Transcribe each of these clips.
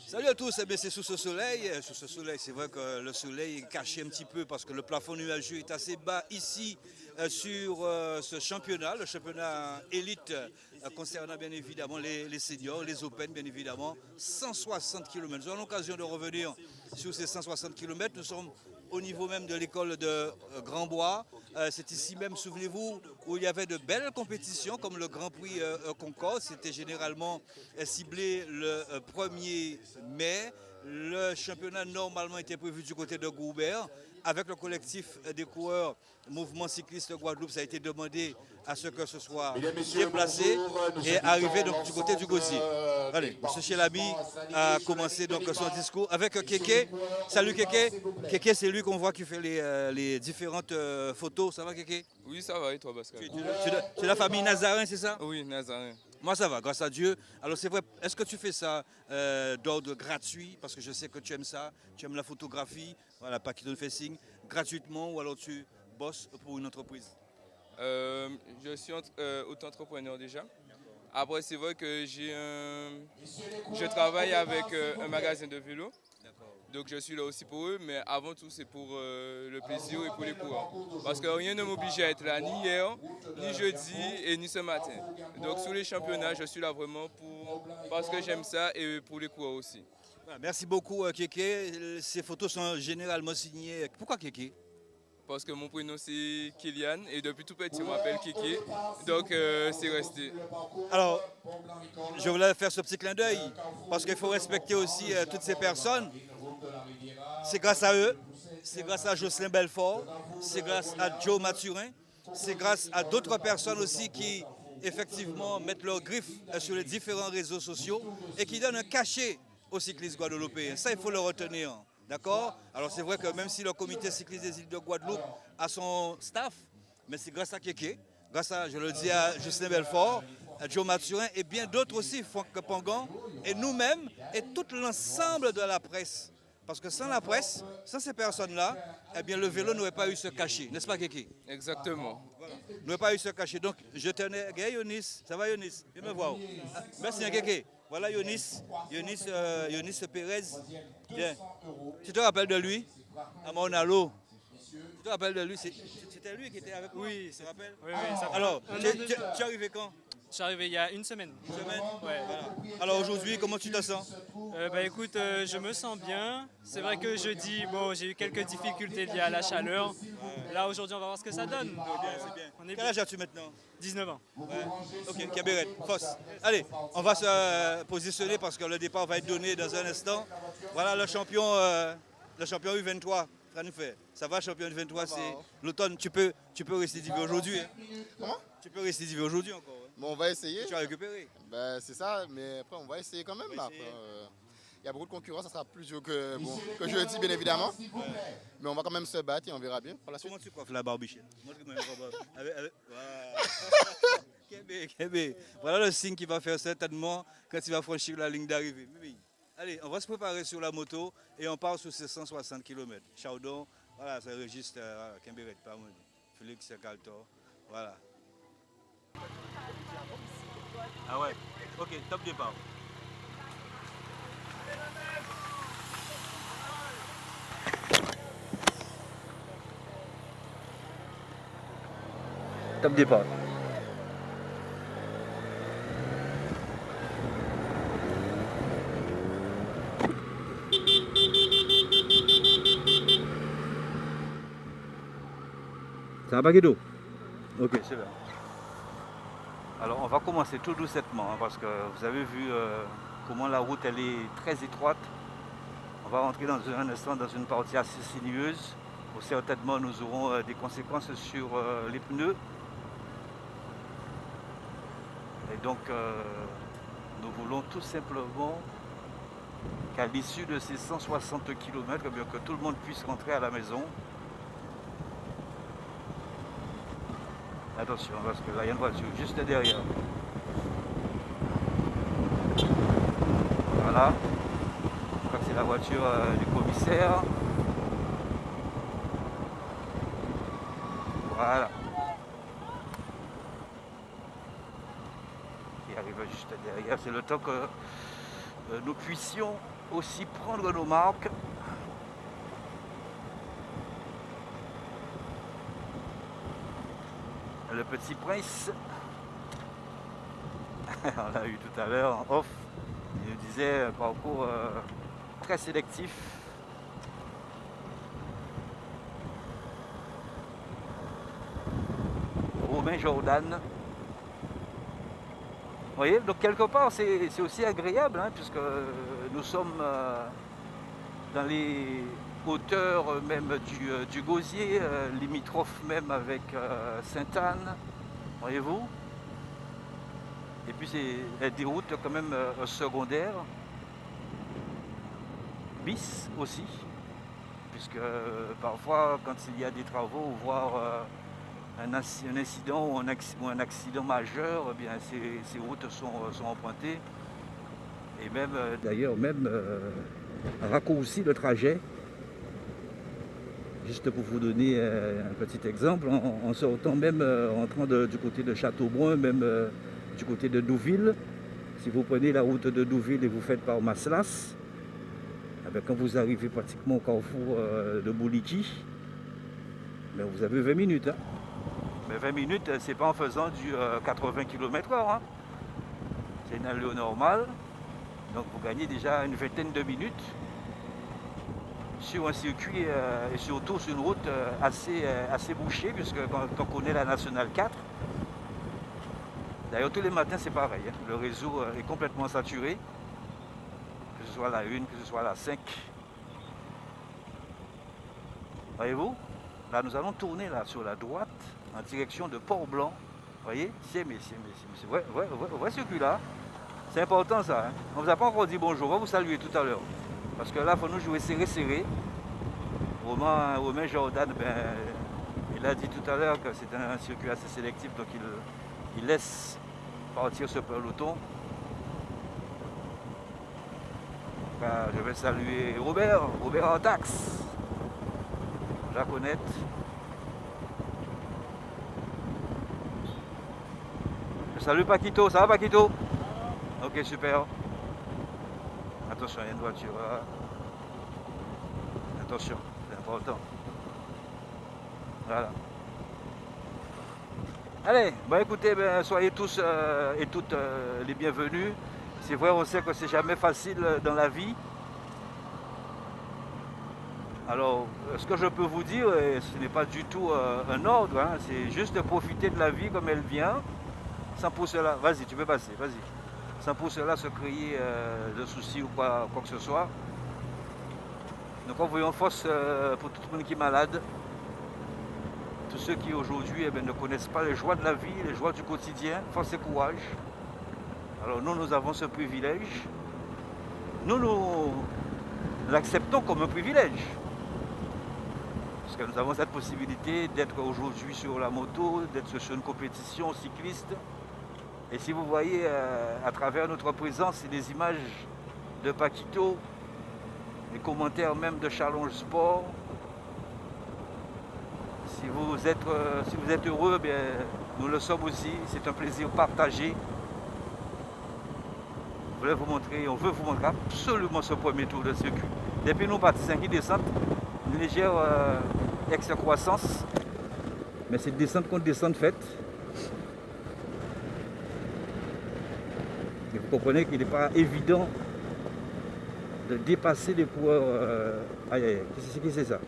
Salut à tous, eh bien, c'est sous ce soleil. Sous ce soleil, c'est vrai que le soleil est caché un petit peu parce que le plafond nuageux est assez bas ici sur ce championnat, le championnat élite concernant bien évidemment les seniors, les Open bien évidemment, 160 km. Nous avons l'occasion de revenir sur ces 160 km. Nous sommes au niveau même de l'école de Grand-Bois. C'est ici même, souvenez-vous, où il y avait de belles compétitions comme le Grand Prix Concorde. C'était généralement ciblé le 1er mai. Le championnat normalement était prévu du côté de Goubert. Avec le collectif des coureurs Mouvement Cycliste Guadeloupe, ça a été demandé à ce que ce soit déplacé et arrivé donc du côté du Gosier. Allez, M. Chelami a commencé donc son discours avec Kéké. Salut Kéké. Kéké, c'est lui qu'on voit qui fait les différentes photos. Ça va Kéké? Oui, ça va, et toi, Pascal? Tu es de la famille Nazarin, c'est ça? Oui, Nazarin. Moi, ça va, grâce à Dieu. Alors, c'est vrai, est-ce que tu fais ça d'ordre gratuit? Parce que je sais que tu aimes ça, tu aimes la photographie, voilà, pas qui te fait signe, gratuitement, ou alors tu bosses pour une entreprise? Je suis auto-entrepreneur déjà. Après, c'est vrai que je travaille avec un magasin de vélo. Donc je suis là aussi pour eux, mais avant tout c'est pour le plaisir et pour les coureurs. Parce que rien ne m'oblige à être là, ni hier, ni jeudi et ni ce matin. Donc sur les championnats, je suis là vraiment parce que j'aime ça et pour les coureurs aussi. Voilà, merci beaucoup Kéké. Ces photos sont généralement signées. Pourquoi Kéké? Parce que mon prénom c'est Kylian et depuis tout petit on m'appelle Kéké, donc c'est resté. Alors, je voulais faire ce petit clin d'œil parce qu'il faut respecter aussi toutes ces personnes. C'est grâce à eux, c'est grâce à Jocelyn Belfort, c'est grâce à Joe Mathurin, c'est grâce à d'autres personnes aussi qui effectivement mettent leur griffe sur les différents réseaux sociaux et qui donnent un cachet aux cyclistes guadeloupéens. Ça, il faut le retenir. D'accord? Alors c'est vrai que même si le comité cycliste des îles de Guadeloupe a son staff, mais c'est grâce à Kéké, grâce à, je le dis, à Jocelyn Belfort, à Joe Mathurin et bien d'autres aussi, Franck Pangan, et nous-mêmes et tout l'ensemble de la presse. Parce que sans la presse, sans ces personnes-là, eh bien le vélo n'aurait pas eu ce cachet, n'est-ce pas Kéké? Exactement. Voilà. N'aurait pas eu ce cachet. Donc je tenais, regarde Yonis, ça va Yonis? Viens me voir. Ah, merci Kéké. Voilà Yonis Pérez. Bien. Tu te rappelles de lui? À Monalo. Tu te rappelles de lui? C'était lui qui était avec moi. Oui, tu te rappelles? Oui, ça fait Alors, un an tu es arrivé quand? Je suis arrivé il y a une semaine. Une semaine? Ouais. Voilà. Alors aujourd'hui, comment tu te sens? Écoute, je me sens bien. C'est vrai que jeudi, bon, j'ai eu quelques difficultés liées à la chaleur. Là aujourd'hui, on va voir ce que ça donne. Donc, C'est bien. on est Quel âge as-tu maintenant? 19 ans. Ouais. Ok, Caberet, Fosse. Allez, on va se positionner parce que le départ va être donné dans un instant. Voilà le champion U23. Ça nous fait. Ça va, champion U23, c'est l'automne. Tu peux récidiver aujourd'hui. Hein? Comment? Tu peux récidiver aujourd'hui encore. Hein? Bon, on va essayer. Tu as récupéré. Ben, c'est ça, mais après, on va essayer quand même. Après, il y a beaucoup de concurrence, ça sera plus dur que jeudi, bien évidemment. Ouais. Mais on va quand même se battre et on verra bien pour la suite. Comment tu coiffes la barbichette? Montre-moi une barbe. Voilà. Voilà le signe qu'il va faire certainement quand il va franchir la ligne d'arrivée. Allez, on va se préparer sur la moto et on part sur ces 160 km. Chaudon, voilà, c'est le registre Kemberet, Félix Caltor, voilà. Ah ouais, ok, top départ. Top départ. Ça va, Paqueto? Ok, c'est bien. Alors on va commencer tout doucement hein, parce que vous avez vu comment la route elle est très étroite. On va rentrer dans un instant dans une partie assez sinueuse où certainement nous aurons des conséquences sur les pneus. Et donc Nous voulons tout simplement qu'à l'issue de ces 160 km, que tout le monde puisse rentrer à la maison. Attention, parce que là, il y a une voiture juste derrière. Voilà. Je crois que c'est la voiture du commissaire. Voilà. Qui arrive juste derrière. C'est le temps que nous puissions aussi prendre nos marques. Le petit prince, on l'a eu tout à l'heure en off, il nous disait un parcours très sélectif. Romain Jordan. Vous voyez, donc quelque part c'est aussi agréable, hein, puisque nous sommes dans les hauteurs même du Gosier, limitrophe même avec Sainte-Anne, voyez-vous. Et puis c'est des routes quand même secondaires, bis aussi, puisque parfois quand il y a des travaux, voire un incident ou un accident majeur, eh bien, ces routes sont empruntées. Et même d'ailleurs même raccourcir le trajet. Juste pour vous donner un petit exemple, en sortant même, rentrant du côté de Châteaubrun, même du côté de Douville, si vous prenez la route de Douville et vous faites par Maslas, eh bien, quand vous arrivez pratiquement au carrefour de Bouliki, ben, vous avez 20 minutes. Hein. Mais 20 minutes, c'est pas en faisant du 80 km/h. Hein. C'est une allure normale, donc vous gagnez déjà une vingtaine de minutes sur un circuit et surtout sur une route assez bouchée, puisque quand on connaît la Nationale 4, d'ailleurs tous les matins c'est pareil, hein, le réseau est complètement saturé, que ce soit la 1, que ce soit la 5. Voyez-vous, là nous allons tourner là sur la droite en direction de Port-Blanc. Vous voyez, c'est vrai circuit-là, c'est important ça. Hein. On ne vous a pas encore dit bonjour, on va vous saluer tout à l'heure. Parce que là, il faut nous jouer serré. Romain Jordan, ben, il a dit tout à l'heure que c'est un circuit assez sélectif, donc il laisse partir ce peloton. Ben, je vais saluer Robert Antax, Jaconette. Je salue Paquito, ça va Paquito? Ok, super. Attention, il y a une voiture. Attention, c'est important. Voilà. Allez, bah écoutez, ben, soyez tous et toutes les bienvenus. C'est vrai, on sait que c'est jamais facile dans la vie. Alors, ce que je peux vous dire, et ce n'est pas du tout un ordre, hein, c'est juste de profiter de la vie comme elle vient, sans pour cela. Vas-y, tu peux passer, vas-y. Sans pour cela se créer de soucis ou quoi que ce soit. Donc envoyons force pour tout le monde qui est malade, tous ceux qui aujourd'hui ne connaissent pas les joies de la vie, les joies du quotidien, force et courage. Alors nous avons ce privilège, nous l'acceptons comme un privilège, parce que nous avons cette possibilité d'être aujourd'hui sur la moto, d'être sur une compétition cycliste. Et si vous voyez à travers notre présence et les images de Paquito, les commentaires même de Challenge Sport, si vous êtes heureux, bien, nous le sommes aussi, c'est un plaisir partagé. On veut vous montrer absolument ce premier tour de circuit. Depuis nous partis 5 descentes, une légère excroissance, mais c'est descente contre descente faite. Et vous comprenez qu'il n'est pas évident de dépasser les coureurs. Aïe aïe, c'est qui c'est ça?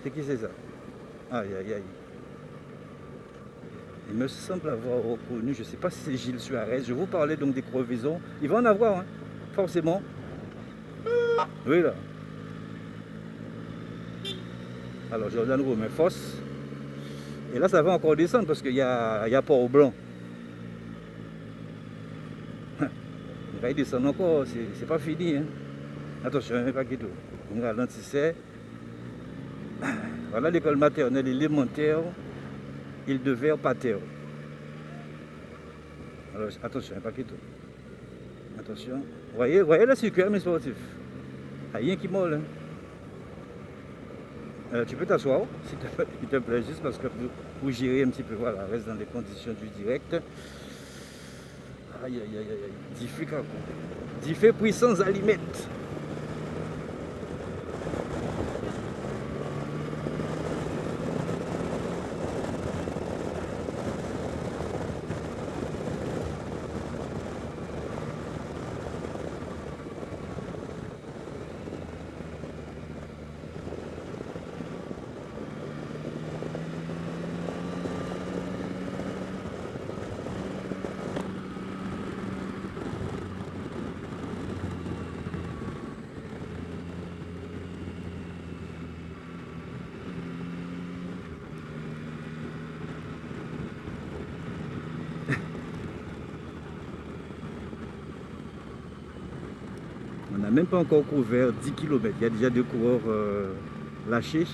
C'est qui c'est ça? Aïe aïe aïe. Il me semble avoir reconnu, je ne sais pas si c'est Gilles Suarez. Je vous parlais donc des crevaisons. Il va en avoir, hein, forcément. Oui là. Alors Jordan Romain Fosse. Et là ça va encore descendre parce qu'il y a Port-Blanc. va y descendre encore, c'est pas fini. Hein. Attention, pas du tout. On ralentissait. Voilà l'école maternelle élémentaire, Île de Verre Pater. Alors attention, pas du tout. Attention. Vous voyez le circuit, mes sportifs. Rien qui molle. Hein. Tu peux t'asseoir, s'il te plaît, juste parce que pour gérer un petit peu, voilà, reste dans les conditions du direct. Aïe, aïe, aïe, aïe. Diffé puissance à limite. On n'a même pas encore couvert 10 km. Il y a déjà des coureurs lâchés.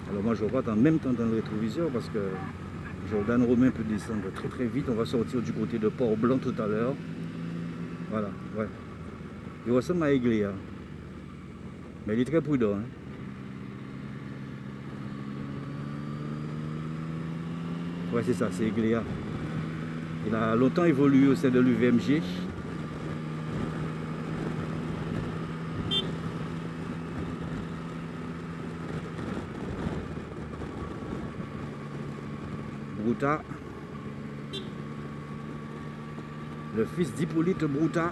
Alors moi je regarde en même temps dans le rétroviseur parce que Jordan Romain peut descendre très très vite. On va sortir du côté de Port-Blanc tout à l'heure. Voilà, ouais. Il ressemble à Egléa. Mais il est très prudent. Hein. Ouais, c'est ça, c'est Egléa. Il a longtemps évolué au sein de l'UVMG. Brouta, le fils d'Hippolyte Brouta.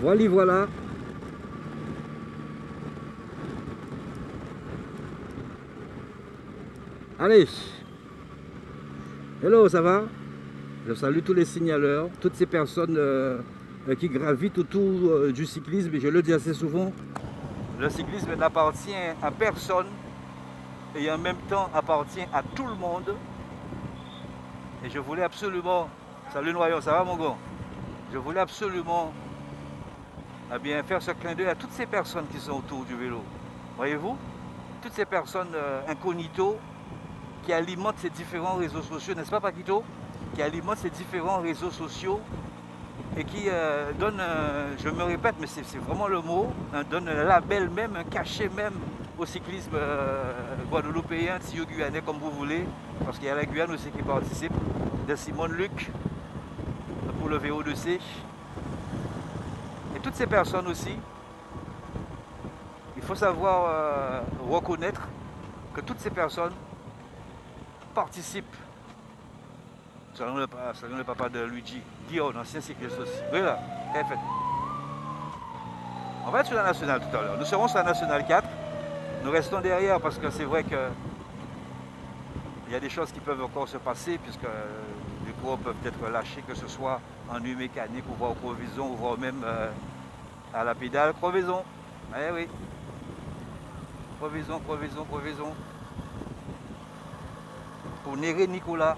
Voilà. Allez. Hello, ça va? Je salue tous les signaleurs, toutes ces personnes qui gravitent autour du cyclisme. Et je le dis assez souvent, le cyclisme n'appartient à personne et en même temps appartient à tout le monde. Et je voulais absolument... Salut Noyon, ça va mon gars? Je voulais absolument faire ce clin d'œil à toutes ces personnes qui sont autour du vélo. Voyez-vous? Toutes ces personnes incognito qui alimentent ces différents réseaux sociaux, n'est-ce pas Paquito? Qui alimentent ces différents réseaux sociaux et qui donnent, je me répète, mais c'est vraiment le mot, donne un label même, un cachet même au cyclisme guadeloupéen, tio-guyanais comme vous voulez, parce qu'il y a la Guyane aussi qui participe, de Simone Luc pour le VO2C. Et toutes ces personnes aussi, il faut savoir reconnaître que toutes ces personnes participent, selon le papa de Luigi, Guillaume, ancien cycliste aussi. Oui là, qu'est-ce fait? On va être sur la nationale tout à l'heure. Nous serons sur la nationale 4. Nous restons derrière parce que c'est vrai que il y a des choses qui peuvent encore se passer puisque les coureurs peuvent être lâchés, que ce soit en nuit mécanique ou voire crevaison ou voire même à la pédale. Crevaison. Eh oui. Crevaison. Pour Néré Nicolas.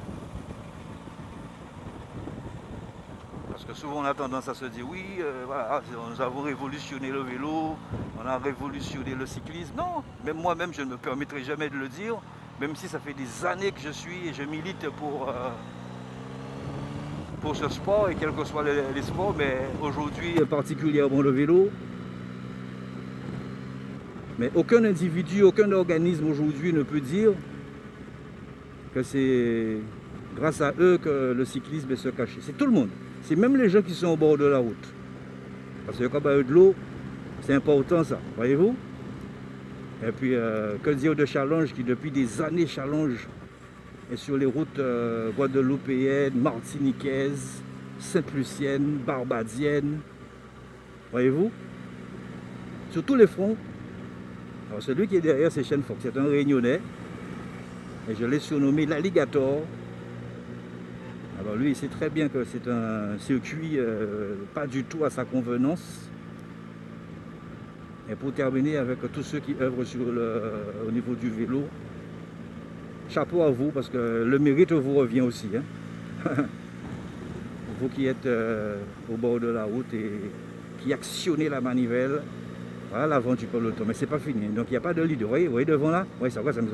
Parce que souvent on a tendance à se dire oui, voilà, nous avons révolutionné le vélo, on a révolutionné le cyclisme. Non, même moi-même je ne me permettrai jamais de le dire, même si ça fait des années que je suis et je milite pour ce sport et quels que soient les sports, mais aujourd'hui particulièrement le vélo. Mais aucun individu, aucun organisme aujourd'hui ne peut dire que c'est grâce à eux que le cyclisme est se caché. C'est tout le monde. C'est même les gens qui sont au bord de la route. Parce que comme il y a de l'eau, c'est important ça, voyez-vous? Et puis, que dire de Challenge qui depuis des années challenge et sur les routes guadeloupéennes, martiniquaises, sainte-luciennes, barbadiennes, voyez-vous? Sur tous les fronts. Alors celui qui est derrière c'est Shane Fox, c'est un Réunionnais. Et je l'ai surnommé l'alligator. Alors lui, il sait très bien que c'est un circuit pas du tout à sa convenance. Et pour terminer avec tous ceux qui œuvrent au niveau du vélo, chapeau à vous parce que le mérite vous revient aussi. Hein. Vous qui êtes au bord de la route et qui actionnez la manivelle, voilà l'avant du peloton, mais c'est pas fini. Donc il n'y a pas de leader. Vous voyez devant là? Oui, ça va, ça me...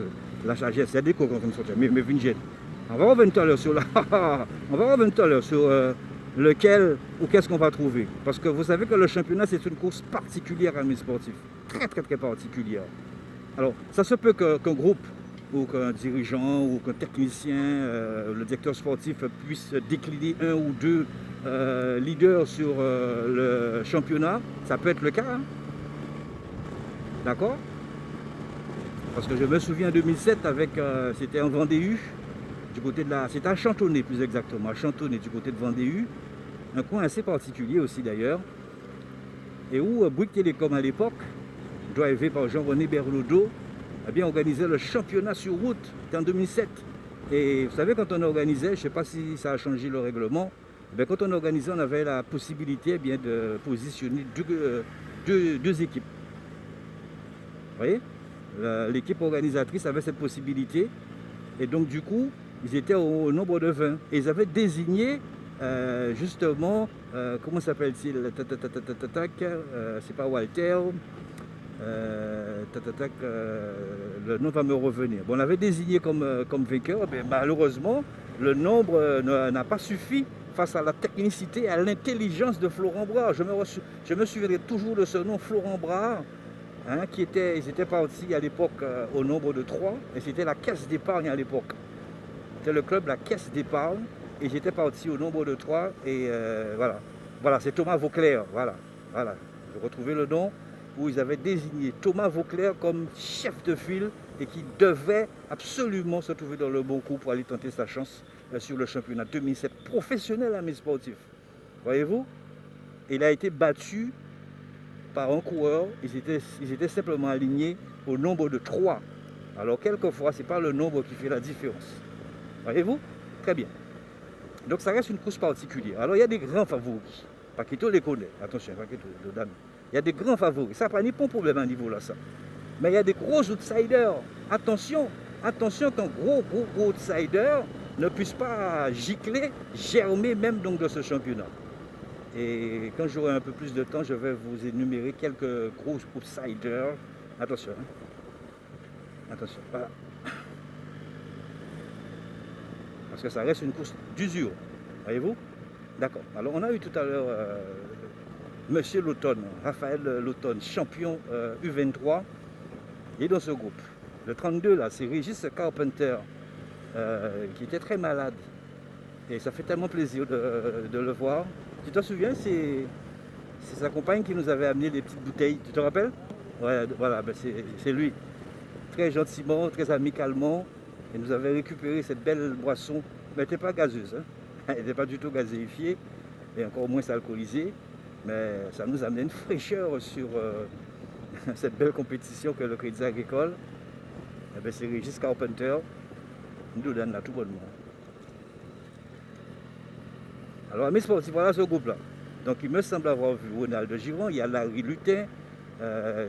La charge, c'est des cours quand on me sortait, mais Vinjet. On va revenir tout à l'heure sur on va revenir tout à l'heure sur lequel ou qu'est-ce qu'on va trouver. Parce que vous savez que le championnat, c'est une course particulière à mes sportifs. Très, très, très particulière. Alors, ça se peut qu'un groupe ou qu'un dirigeant ou qu'un technicien, le directeur sportif puisse décliner un ou deux leaders sur le championnat. Ça peut être le cas. Hein. D'accord? Parce que je me souviens en 2007, c'était en Vendée-U, du côté de la... C'était à Chantonnay plus exactement, à Chantonnay du côté de Vendée-U. Un coin assez particulier aussi d'ailleurs. Et où Bouygues Télécom à l'époque, drivé par Jean-René Bernaudot, a bien organisé le championnat sur route. C'était en 2007. Et vous savez, quand on organisait, je ne sais pas si ça a changé le règlement, mais quand on organisait, on avait la possibilité de positionner deux équipes. Vous voyez? L'équipe organisatrice avait cette possibilité. Et donc, du coup, ils étaient au nombre de 20. Et ils avaient désigné, justement, comment s'appelle-t-il? C'est pas Walter. Le nom va me revenir. Bon, on l'avait désigné comme vainqueur. Mais malheureusement, le nombre n'a pas suffi face à la technicité et à l'intelligence de Florent Brard. Je me souviendrai toujours de ce nom, Florent Brard. Hein, ils étaient partis à l'époque au nombre de 3, et c'était la caisse d'épargne à l'époque. C'était le club, la caisse d'épargne, et j'étais parti au nombre de 3, et voilà. Voilà, c'est Thomas Vauclair, voilà. J'ai retrouvé le nom où ils avaient désigné Thomas Vauclair comme chef de file et qui devait absolument se trouver dans le bon coup pour aller tenter sa chance sur le championnat 2007 professionnel à mes sportifs. Voyez-vous? Il a été battu par un coureur, ils étaient simplement alignés au nombre de 3. Alors quelquefois, ce n'est pas le nombre qui fait la différence. Voyez-vous? Très bien. Donc ça reste une course particulière. Alors il y a des grands favoris. Paquito les connaît. Attention, Paquito, de dame. Il y a des grands favoris. Ça n'a pas ni bon problème à niveau là, ça. Mais il y a des gros outsiders. Attention qu'un gros outsider ne puisse pas gicler, germer même donc de ce championnat. Et quand j'aurai un peu plus de temps, je vais vous énumérer quelques gros outsiders. Attention. Hein. Attention. Voilà. Parce que ça reste une course d'usure. Voyez-vous? D'accord. Alors on a eu tout à l'heure Monsieur L'Automne, Raphaël L'Automne, champion U23. Il est dans ce groupe. Le 32 là, c'est Régis Carpenter, qui était très malade. Et ça fait tellement plaisir de le voir. Tu te souviens, c'est sa compagne qui nous avait amené des petites bouteilles. Tu te rappelles? Ouais, voilà, ben c'est lui. Très gentiment, très amicalement. Il nous avait récupéré cette belle boisson. Mais elle n'était pas gazeuse. Hein. Elle n'était pas du tout gazéifiée. Et encore moins alcoolisée. Mais ça nous amenait une fraîcheur sur cette belle compétition que le Crédit Agricole. Eh ben, c'est Régis Carpenter. Il nous donne là tout bonnement. Alors, amis sportifs, voilà ce groupe-là. Donc, il me semble avoir vu Ronald Giron, il y a Larry Lutin.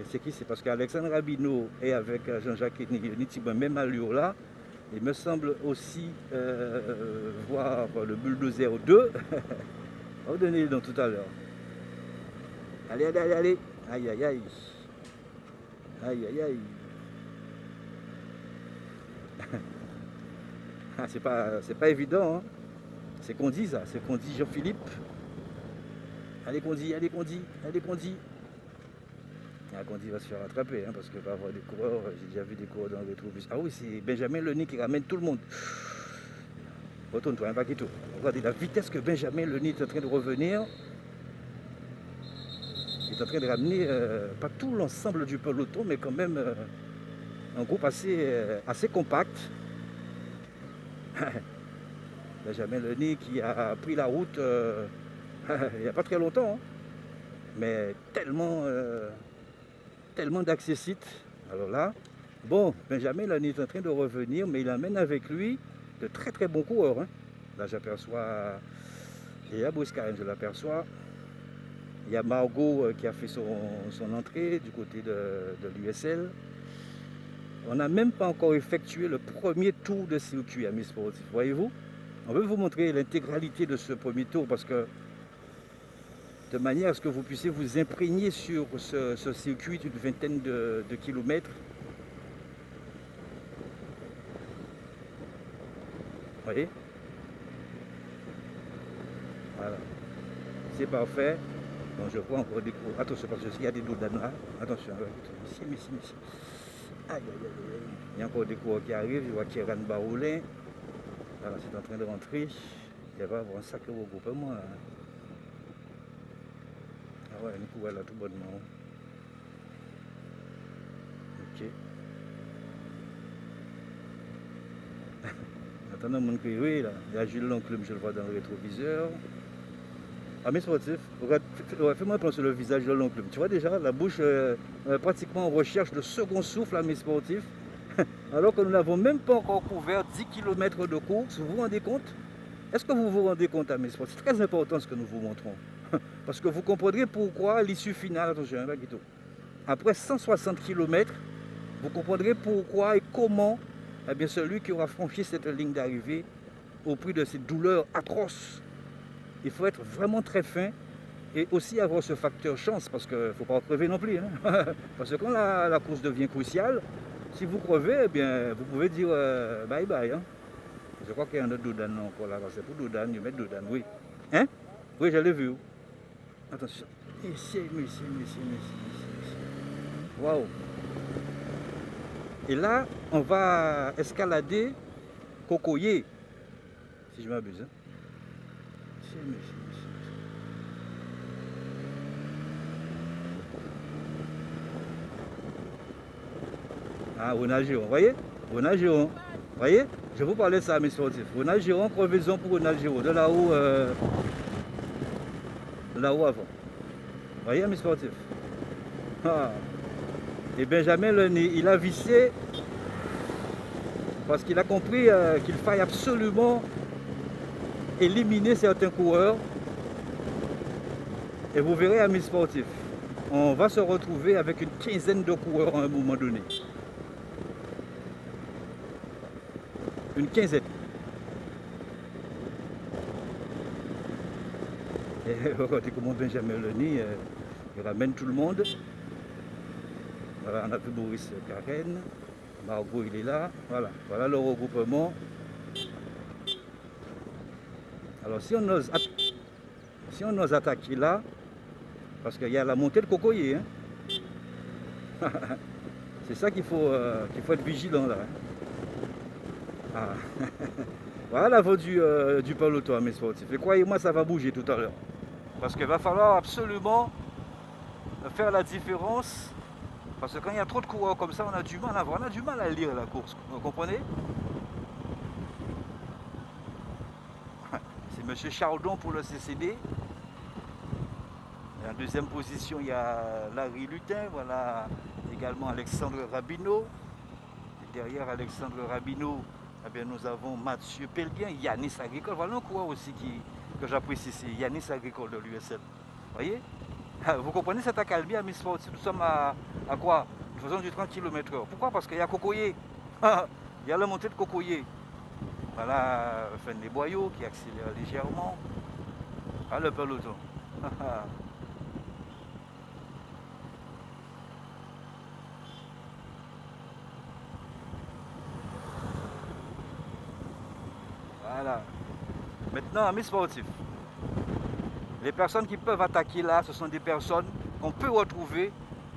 C'est qui? C'est parce qu'Alexandre Rabineau est avec Jean-Jacques Nitibin, même allure là. Il me semble aussi voir le Bulldozer 2. On va vous donner les noms tout à l'heure. Allez. Aïe. Aïe. C'est pas évident, hein. C'est qu'on dit ça, c'est qu'on dit Jean-Philippe. Allez qu'on dit. Condi va se faire attraper, hein, parce que va avoir des coureurs, j'ai déjà vu des coureurs dans le rétrobus. Ah oui, c'est Benjamin Lenné qui ramène tout le monde. Retourne-toi, un paquet tout. Regardez la vitesse que Benjamin Lenné est en train de revenir. Il est en train de ramener, pas tout l'ensemble du peloton, mais quand même un groupe assez compact. Benjamin Lenné qui a pris la route il n'y a pas très longtemps, hein, mais tellement d'accessites. Alors là, bon, Benjamin Lenné est en train de revenir, mais il amène avec lui de très très bons coureurs. Hein. Là, j'aperçois, il y a Boscarène, je l'aperçois. Il y a Margot qui a fait son entrée du côté de l'USL. On n'a même pas encore effectué le premier tour de circuit, amis sportifs. Voyez-vous? On veut vous montrer l'intégralité de ce premier tour parce que de manière à ce que vous puissiez vous imprégner sur ce circuit d'une vingtaine de kilomètres. Vous voyez? Voilà. C'est parfait. Bon, je vois encore des cours. Attention, parce qu'il y a des doudanes là. Attention. Ici. Aïe, aïe, aïe. Il y a encore des cours qui arrivent. Je vois Kieran Baroulin. Voilà, c'est en train de rentrer. Il va y avoir un sacré regroupement là. Ah ouais, une courelle là tout bonnement. Ok. Attendez, mon crié là. Il y a Jules Lonclume, je le vois dans le rétroviseur. Amis sportifs, fais-moi penser le visage de l'oncle. Tu vois déjà, la bouche pratiquement en recherche de second souffle, amis sportifs. Alors que nous n'avons même pas encore couvert 10 km de course. Vous vous rendez compte? Est-ce que vous vous rendez compte, amis sportifs? C'est très important ce que nous vous montrons. Parce que vous comprendrez pourquoi l'issue finale, attention, après 160 km, vous comprendrez pourquoi et comment eh bien, celui qui aura franchi cette ligne d'arrivée au prix de ces douleurs atroces. Il faut être vraiment très fin et aussi avoir ce facteur chance parce qu'il ne faut pas crever non plus. Hein. Parce que quand la course devient cruciale, si vous crevez, eh bien, vous pouvez dire bye bye. Hein. Je crois qu'il y a un autre Doudan encore là. C'est pour Doudan, il met Doudan, oui. Hein? Oui, je l'ai vu. Attention. Ici. Waouh. Et là, on va escalader Cocoyer, si je m'abuse. Hein. Ah, Ronald Giron, vous voyez? Ronald Giron, vous voyez? Je vous parlais de ça, mes sportifs. Ronald Giron, crevaison pour Ronald Giron, de là-haut avant. Vous voyez, mes sportifs? Ah. Et Benjamin Lenné, il a vissé parce qu'il a compris qu'il faille absolument éliminer certains coureurs. Et vous verrez, amis sportifs, on va se retrouver avec une quinzaine de coureurs à un moment donné. Une quinzaine. Et regardez comment Benjamin Lenny il ramène tout le monde. Voilà, on a vu Boris Karen. Margot, il est là. Voilà le regroupement. Alors si on ose attaquer là, parce qu'il y a la montée de Cocoyer, hein. C'est ça qu'il faut être vigilant là. Hein. Ah. Voilà la voie du peloton, mes sportifs. Et croyez-moi, ça va bouger tout à l'heure. Parce qu'il va falloir absolument faire la différence. Parce que quand il y a trop de coureurs comme ça, on a du mal à voir, on a du mal à lire la course. Vous comprenez? C'est M. Chardon pour le CCD. En deuxième position, il y a Larry Lutin. Voilà également Alexandre Rabineau. Et derrière Alexandre Rabineau, eh bien, nous avons Mathieu Pelguin, Yanis Agricole. Voilà un coureur aussi que j'apprécie, c'est Yanis Agricole de l'USL. Vous voyez? Vous comprenez cette accalmie, amis sportifs? Nous sommes à quoi? Nous faisons du 30 km/h. Pourquoi? Parce qu'il y a Cocoyer. Il y a la montée de Cocoyer. Voilà, fin des boyaux qui accélère légèrement. Ah, le peloton. Voilà. Maintenant, amis sportifs, les personnes qui peuvent attaquer là, ce sont des personnes qu'on peut retrouver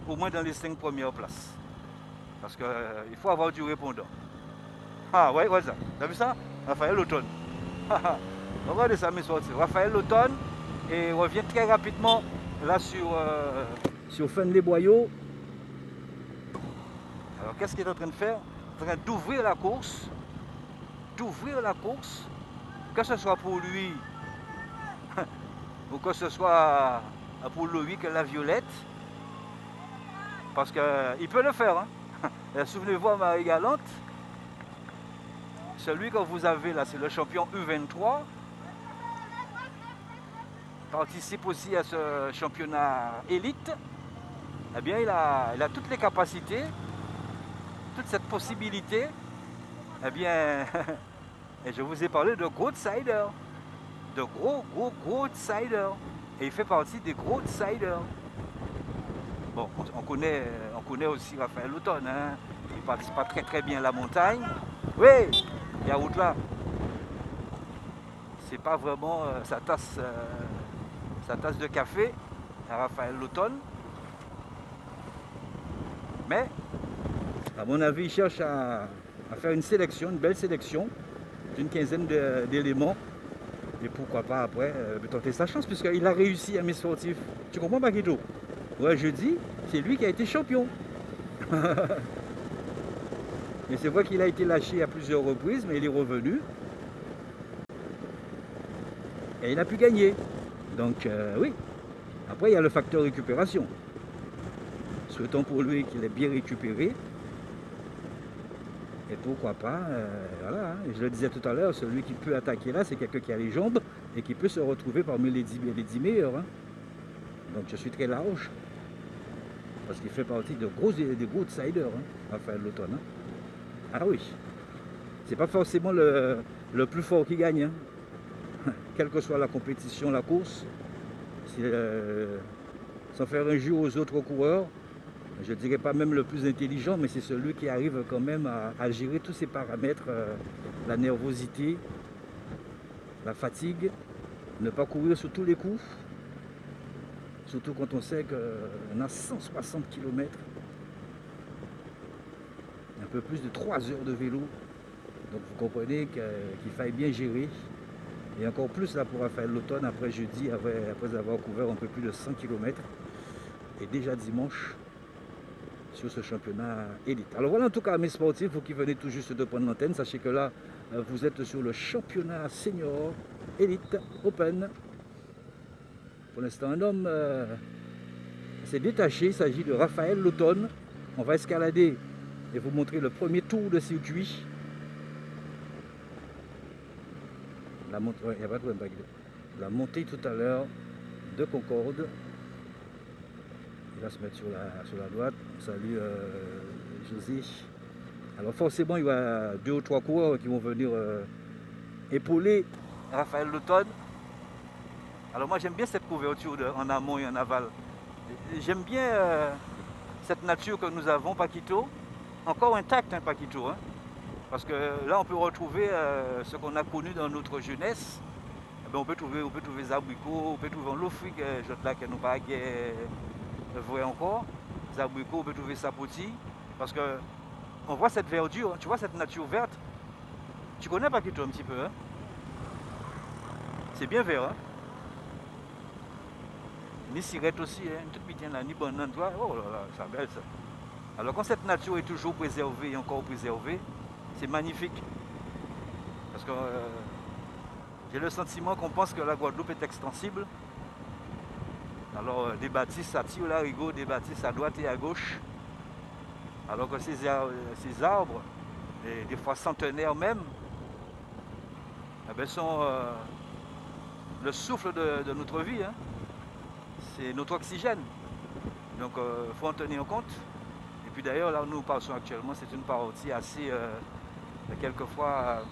au moins dans les 5 premières places. Parce qu'il faut avoir du répondant. Ah ouais, ça. T'as vu ça? Raphaël Autonne. Regardez ça, mes sportifs. Raphaël Autonne et revient très rapidement là sur Fennes-les-Boyaux. Alors qu'est-ce qu'il est en train de faire? Il est en train d'ouvrir la course. Que ce soit pour lui ou que ce soit pour Loïc la Violette. Parce qu'il peut le faire. Hein. Souvenez-vous à Marie-Galante. Celui que vous avez là, c'est le champion U23. Participe aussi à ce championnat élite. Eh bien, il a toutes les capacités toute cette possibilité, eh bien, et je vous ai parlé de Grootsiders, de gros outsiders. Et il fait partie des gros outsiders. Bon, on connaît aussi Raphaël Lautonne, hein. Il ne participe pas très bien à la montagne. Oui, il y a route là. C'est pas vraiment sa tasse de café à Raphaël Lautonne. Mais, à mon avis, il cherche à faire une belle sélection d'une quinzaine d'éléments. Et pourquoi pas après tenter sa chance, puisqu'il a réussi à mes sportifs. Tu comprends, Paquito? Ouais, je dis, c'est lui qui a été champion. Et c'est vrai qu'il a été lâché à plusieurs reprises, mais il est revenu. Et il a pu gagner. Donc oui. Après, il y a le facteur récupération. Souhaitons pour lui qu'il ait bien récupéré. Et pourquoi pas, voilà, hein. Je le disais tout à l'heure, celui qui peut attaquer là, c'est quelqu'un qui a les jambes et qui peut se retrouver parmi les 10 meilleurs. Hein. Donc je suis très large. Parce qu'il fait partie des gros outsiders, hein, Raphaël Lautonne. Hein. Ah oui. C'est pas forcément le plus fort qui gagne. Hein. Quelle que soit la compétition, la course, sans faire injure aux autres coureurs, je ne dirais pas même le plus intelligent, mais c'est celui qui arrive quand même à gérer tous ces paramètres, la nervosité, la fatigue, ne pas courir sur tous les coups, surtout quand on sait qu'on a 160 km, un peu plus de 3 heures de vélo, donc vous comprenez qu'il faille bien gérer, et encore plus là pour Raphaël Lautonne, après jeudi, après avoir couvert un peu plus de 100 km, et déjà dimanche, sur ce championnat élite. Alors voilà en tout cas mes sportifs, vous qui venez tout juste de prendre l'antenne, sachez que là vous êtes sur le championnat senior élite open. Pour l'instant un homme s'est détaché, il s'agit de Raphaël Lautonne. On va escalader et vous montrer le premier tour de circuit. La montée tout à l'heure de Concorde. Il va se mettre sur la droite. Salut José. Alors forcément, il y a 2 ou 3 coureurs qui vont venir épauler Raphaël Lautonne. Alors moi j'aime bien cette couverture en amont et en aval. J'aime bien cette nature que nous avons, Paquito. Encore intacte, hein, Paquito. Hein, parce que là on peut retrouver ce qu'on a connu dans notre jeunesse. Eh bien, on peut trouver des abricots, on peut trouver en l'Afrique, là que nous pas vrai encore, les abricots, on peut trouver sapoti, parce que on voit cette verdure, tu vois cette nature verte. Tu connais Paquito un petit peu, hein? C'est bien vert, hein? Ni sirette aussi, hein? Toute petite là, ni banane, toi. Oh là là, c'est belle ça. Alors quand cette nature est toujours préservée et encore préservée, c'est magnifique. Parce que j'ai le sentiment qu'on pense que la Guadeloupe est extensible. Alors des bâtisses à Tio-Larigot, des bâtisses à droite et à gauche. Alors que ces arbres, des fois centenaires même, eh bien, sont le souffle de notre vie. Hein. C'est notre oxygène. Donc il faut en tenir compte. Et puis d'ailleurs, là où nous passons actuellement, c'est une partie assez, quelquefois,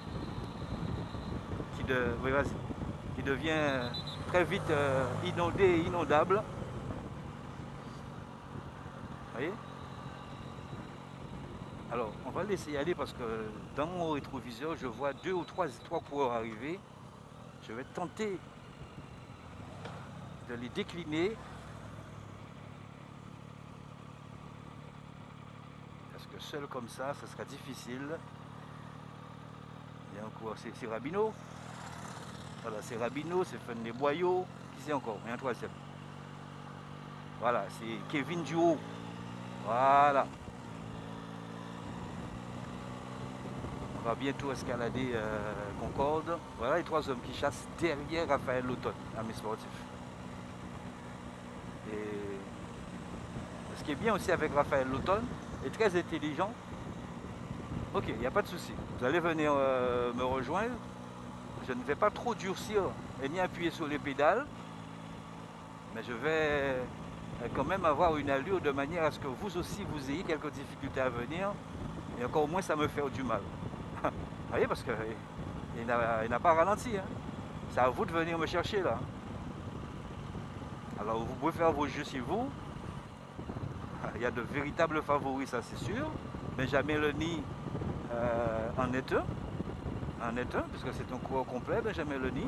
qui devient très vite inondée et inondable. Vous voyez? Alors, on va laisser y aller parce que dans mon rétroviseur, je vois 2 ou 3 coureurs arriver. Je vais tenter de les décliner. Parce que seul comme ça, ce sera difficile. Il y a un coureur, c'est Rabino. Voilà, c'est Rabino, c'est Fun des Boyaux. Qui c'est encore? Il y a un troisième. Voilà, c'est Kevin Duo. Voilà. On va bientôt escalader Concorde. Voilà les 3 hommes qui chassent derrière Raphaël Lautonne, à mes sportifs. Et ce qui est bien aussi avec Raphaël Lautonne, il est très intelligent. Ok, il n'y a pas de souci. Vous allez venir me rejoindre. Je ne vais pas trop durcir et ni appuyer sur les pédales, mais je vais quand même avoir une allure de manière à ce que vous aussi vous ayez quelques difficultés à venir Et encore moins, ça me fait du mal. Vous voyez, parce qu'il n'a pas ralenti. Hein. C'est à vous de venir me chercher là. Alors vous pouvez faire vos jeux sur vous. Il y a de véritables favoris, ça c'est sûr. Benjamin Leni en est un, puisque c'est un coureur complet, Benjamin Leni.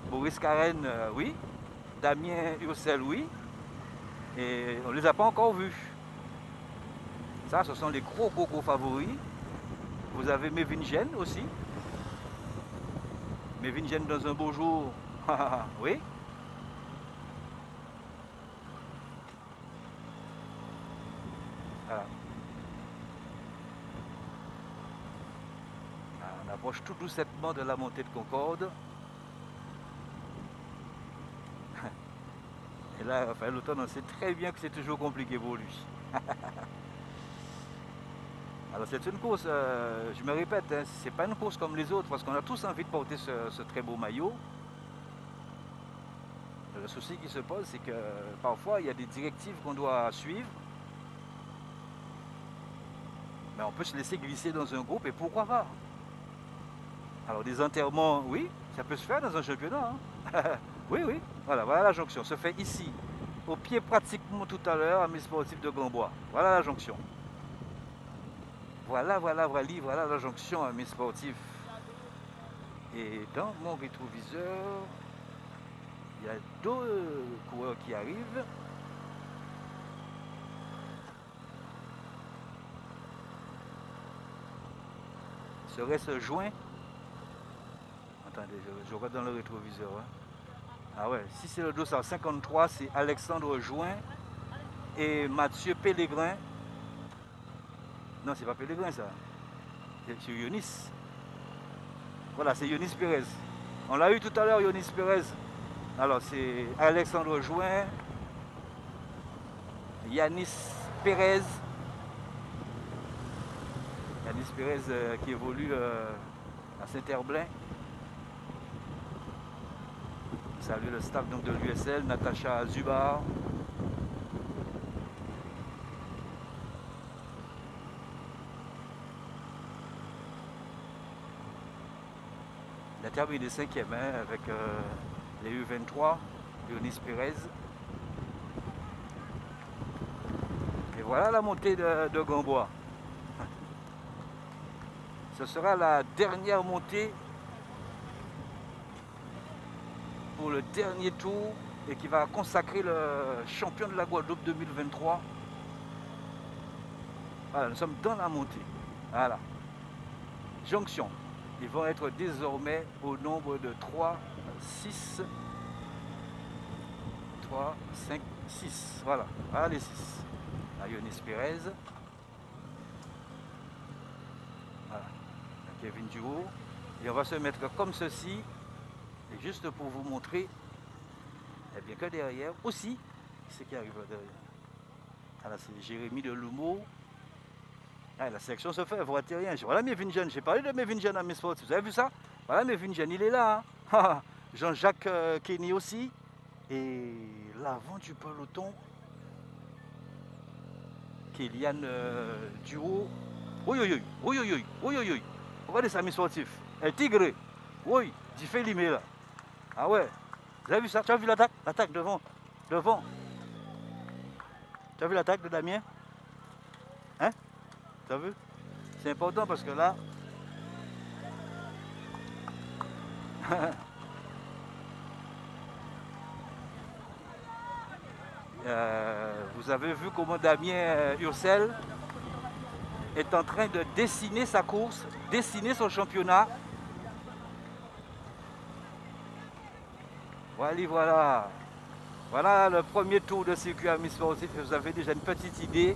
Boris Karen, oui. Damien Ursel, oui. Et on ne les a pas encore vus. Ça, ce sont les gros favoris. Vous avez Mévingen aussi. Mévingen dans un beau jour. Oui. Voilà. On approche tout doucement de la montée de Concorde. Et là, enfin, l'automne, on sait très bien que c'est toujours compliqué pour lui. Alors c'est une course, je me répète, hein, c'est pas une course comme les autres, parce qu'on a tous envie de porter ce très beau maillot. Le souci qui se pose, c'est que parfois, il y a des directives qu'on doit suivre. Mais on peut se laisser glisser dans un groupe, et pourquoi pas? Alors des enterrements, oui, ça peut se faire dans un championnat. Hein. Oui, voilà la jonction, se fait ici, au pied pratiquement tout à l'heure, à mes sportifs de Gambois. Voilà la jonction. Voilà la jonction à mes sportifs. Et dans mon rétroviseur, il y a deux coureurs qui arrivent. Serait-ce Join? Attendez, je regarde dans le rétroviseur. Hein. Ah ouais, si c'est le 253, c'est Alexandre Join et Mathieu Pellegrin. Non, c'est pas Pellegrin ça. C'est Yonis. Voilà, c'est Yonis Pérez. On l'a eu tout à l'heure, Yonis Pérez. Alors c'est Alexandre Join, Yanis Pérez. Yanis Pérez qui évolue à Saint-Herblain. Salut le staff donc de l'USL, Natacha Zubar. Il a terminé 5e hein, avec les U23, Yonis Pérez. Et voilà la montée de Gambois. Ce sera la dernière montée pour le dernier tour et qui va consacrer le champion de la Guadeloupe 2023. Voilà, nous sommes dans la montée. Voilà. Jonction. Ils vont être désormais au nombre de 3, 6, 3, 5, 6. Voilà, voilà les 6. Yonis Pérez. Voilà. Kevin Duo. Et on va se mettre comme ceci. Et juste pour vous montrer, eh bien que derrière aussi, ce qui arrive là derrière. Voilà, c'est Jérémy Delumeau. Ah, la sélection se fait, vous ratez rien. Voilà Mévingen, j'ai parlé de Mévingen à mes sports. Vous avez vu ça? Voilà Mévingen, il est là. Hein. Jean-Jacques Kenny aussi. Et l'avant du peloton, Kélian Duo. Oui. Regardez ça, mes sportifs. Un tigre. Oui, du fait limé là. Ah ouais. Vous avez vu ça? Tu as vu l'attaque? L'attaque devant. Tu as vu l'attaque de Damien? Hein? Tu as vu? C'est important parce que là... vous avez vu comment Damien Ursel est en train de dessiner sa course, dessiner son championnat. Voilà. Voilà le premier tour de circuit à mi-sportif. Vous avez déjà une petite idée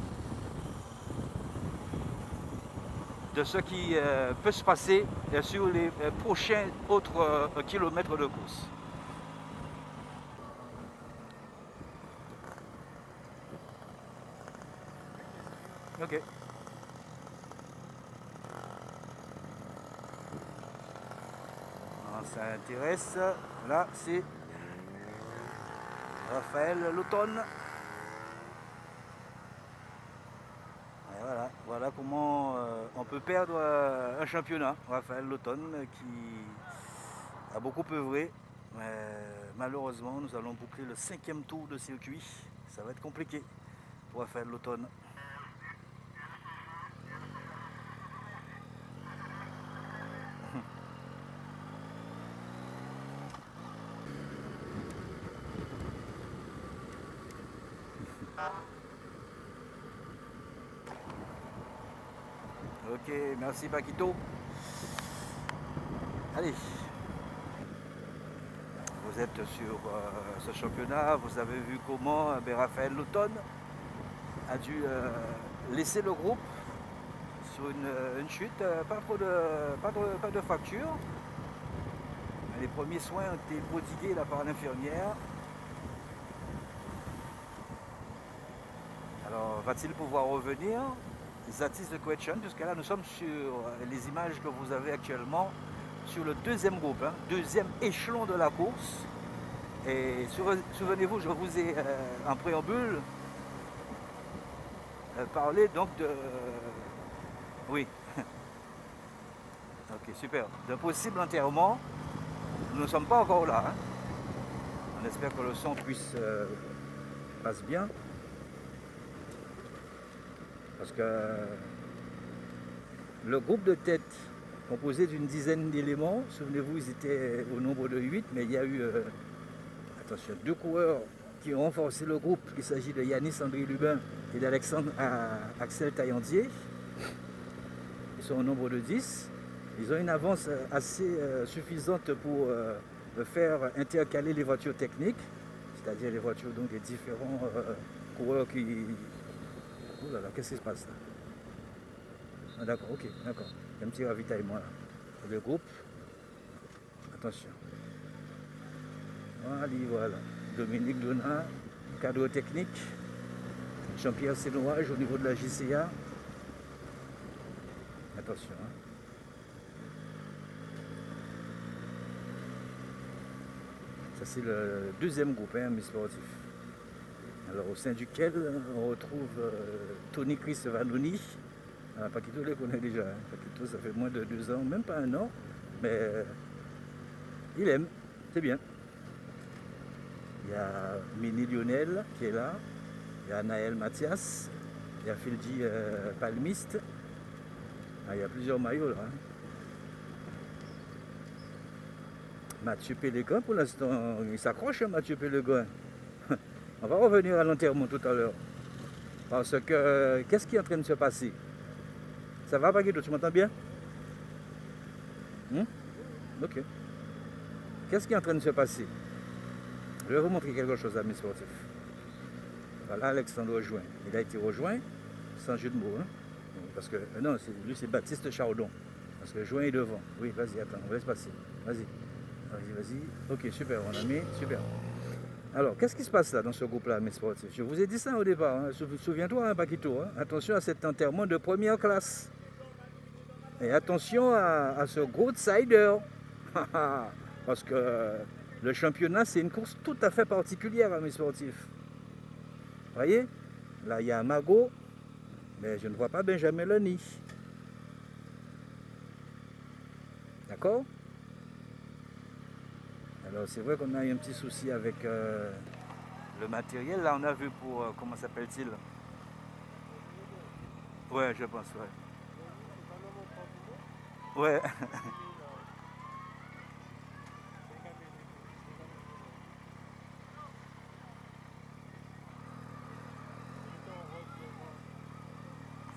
de ce qui peut se passer sur les prochains autres kilomètres de course. Ok. Alors, ça intéresse. Là, c'est Raphaël l'automne. Voilà voilà comment on peut perdre un championnat. Raphaël L'Automne qui a beaucoup œuvré. Mais malheureusement, nous allons boucler le 5e tour de circuit. Ça va être compliqué pour Raphaël L'Automne. Ok, merci Paquito. Allez. Vous êtes sur ce championnat, vous avez vu comment Raphaël L'Automne a dû laisser le groupe sur une chute, pas de fracture. Les premiers soins ont été prodigués là, par l'infirmière. Alors, va-t-il pouvoir revenir? That is the question, puisque là nous sommes sur les images que vous avez actuellement sur le deuxième groupe, hein, deuxième échelon de la course. Et souvenez-vous, je vous ai en préambule parlé donc de... oui. Ok, super. D'un possible enterrement. Nous ne sommes pas encore là. Hein. On espère que le son passe bien. Parce que le groupe de tête, composé d'une dizaine d'éléments, souvenez-vous, ils étaient au nombre de 8, mais il y a eu, attention, 2 coureurs qui ont renforcé le groupe. Il s'agit de Yanis André Lubin et d'Alexandre Axel Taillandier. Ils sont au nombre de 10. Ils ont une avance assez suffisante pour faire intercaler les voitures techniques, c'est-à-dire les voitures donc, des différents coureurs qui... Oh là là, qu'est-ce qui se passe là? Ah, d'accord, ok, d'accord. Il y a un petit ravitaillement là. Le groupe. Attention. Voilà. Dominique Donat, cadre technique. Jean-Pierre Sénoage au niveau de la JCA. Attention. Hein. Ça c'est le deuxième groupe, hein, mes sportifs. Alors au sein duquel on retrouve Tony Chris Vanoni. Paquito le connaît déjà. Hein. Paquito ça fait moins de 2 ans, même pas 1 an, mais il aime, c'est bien. Il y a Mini Lionel qui est là, il y a Naël Mathias, il y a Fildi Palmiste. Ah, il y a plusieurs maillots là. Hein. Mathieu Pélégan pour l'instant, il s'accroche Mathieu Pélégan. On va revenir à l'enterrement tout à l'heure. Parce que, qu'est-ce qui est en train de se passer? Ça va, Paquito, tu m'entends bien? Ok. Qu'est-ce qui est en train de se passer? Je vais vous montrer quelque chose à mes sportifs. Voilà, Alexandre rejoint. Il a été rejoint, sans jeu de mots. Hein? Parce que, non, lui c'est Baptiste Chardon. Parce que Joint est devant. Oui, vas-y, attends, on laisse passer. Vas-y. Vas-y. Ok, super, mon ami, super. Alors, qu'est-ce qui se passe là dans ce groupe-là, mes sportifs? Je vous ai dit ça au départ. Hein. Souviens-toi, hein, Paquito. Hein. Attention à cet enterrement de première classe. Et attention à ce gros outsider. Parce que le championnat, c'est une course tout à fait particulière, hein, mes sportifs. Vous voyez? Là, il y a Mago, mais je ne vois pas Benjamin Lenny. D'accord? Alors c'est vrai qu'on a eu un petit souci avec le matériel. Là on a vu pour, comment s'appelle-t-il? Ouais, je pense, ouais. Ouais.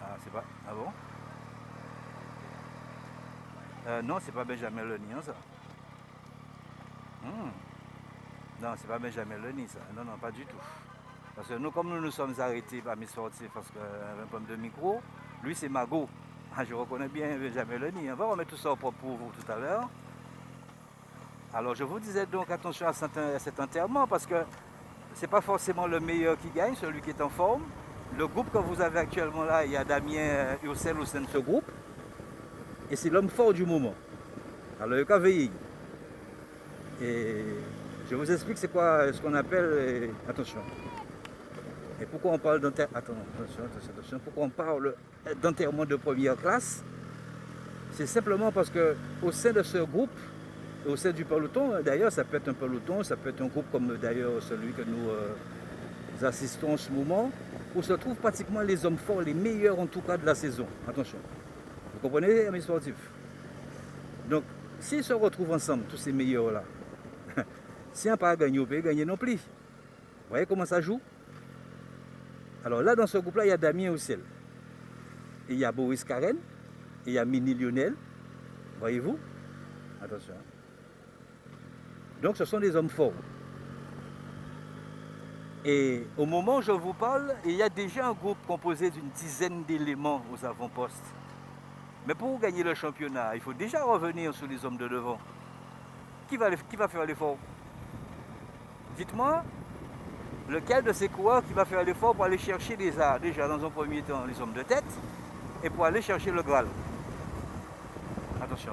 Ah, c'est pas... Ah bon? Non, c'est pas Benjamin Lenny, hein, ça. Non, c'est pas Benjamin Lenny, ça. Non, pas du tout. Parce que nous, comme nous nous sommes arrêtés par mes sportifs, parce qu'il y avait un problème de micro, lui c'est Mago. Ah, je reconnais bien Benjamin Lenny. On va remettre tout ça au propre pour vous tout à l'heure. Alors je vous disais donc attention à cet enterrement, parce que c'est pas forcément le meilleur qui gagne, celui qui est en forme. Le groupe que vous avez actuellement là, il y a Damien Ursel au sein de ce groupe. Et c'est l'homme fort du moment. Alors il y a veiller. Et je vous explique c'est quoi ce qu'on appelle... attention. Et pourquoi on parle attention, pourquoi on parle d'enterrement de première classe? C'est simplement parce que au sein de ce groupe, au sein du peloton, d'ailleurs ça peut être un peloton, ça peut être un groupe comme d'ailleurs celui que nous assistons en ce moment, où se trouvent pratiquement les hommes forts, les meilleurs en tout cas de la saison. Attention, vous comprenez, amis sportifs? Donc, s'ils se retrouvent ensemble, tous ces meilleurs-là, si on n'a pas gagné, on peut gagner non plus. Vous voyez comment ça joue? Alors là, dans ce groupe-là, il y a Damien Roussel, et il y a Boris Karen, et il y a Mini Lionel. Voyez-vous? Attention. Donc, ce sont des hommes forts. Et au moment où je vous parle, il y a déjà un groupe composé d'une dizaine d'éléments aux avant-postes. Mais pour gagner le championnat, il faut déjà revenir sur les hommes de devant. Qui va faire l'effort? Dites-moi, lequel de ces coureurs qui va faire l'effort pour aller chercher déjà dans un premier temps les hommes de tête et pour aller chercher le Graal? Attention.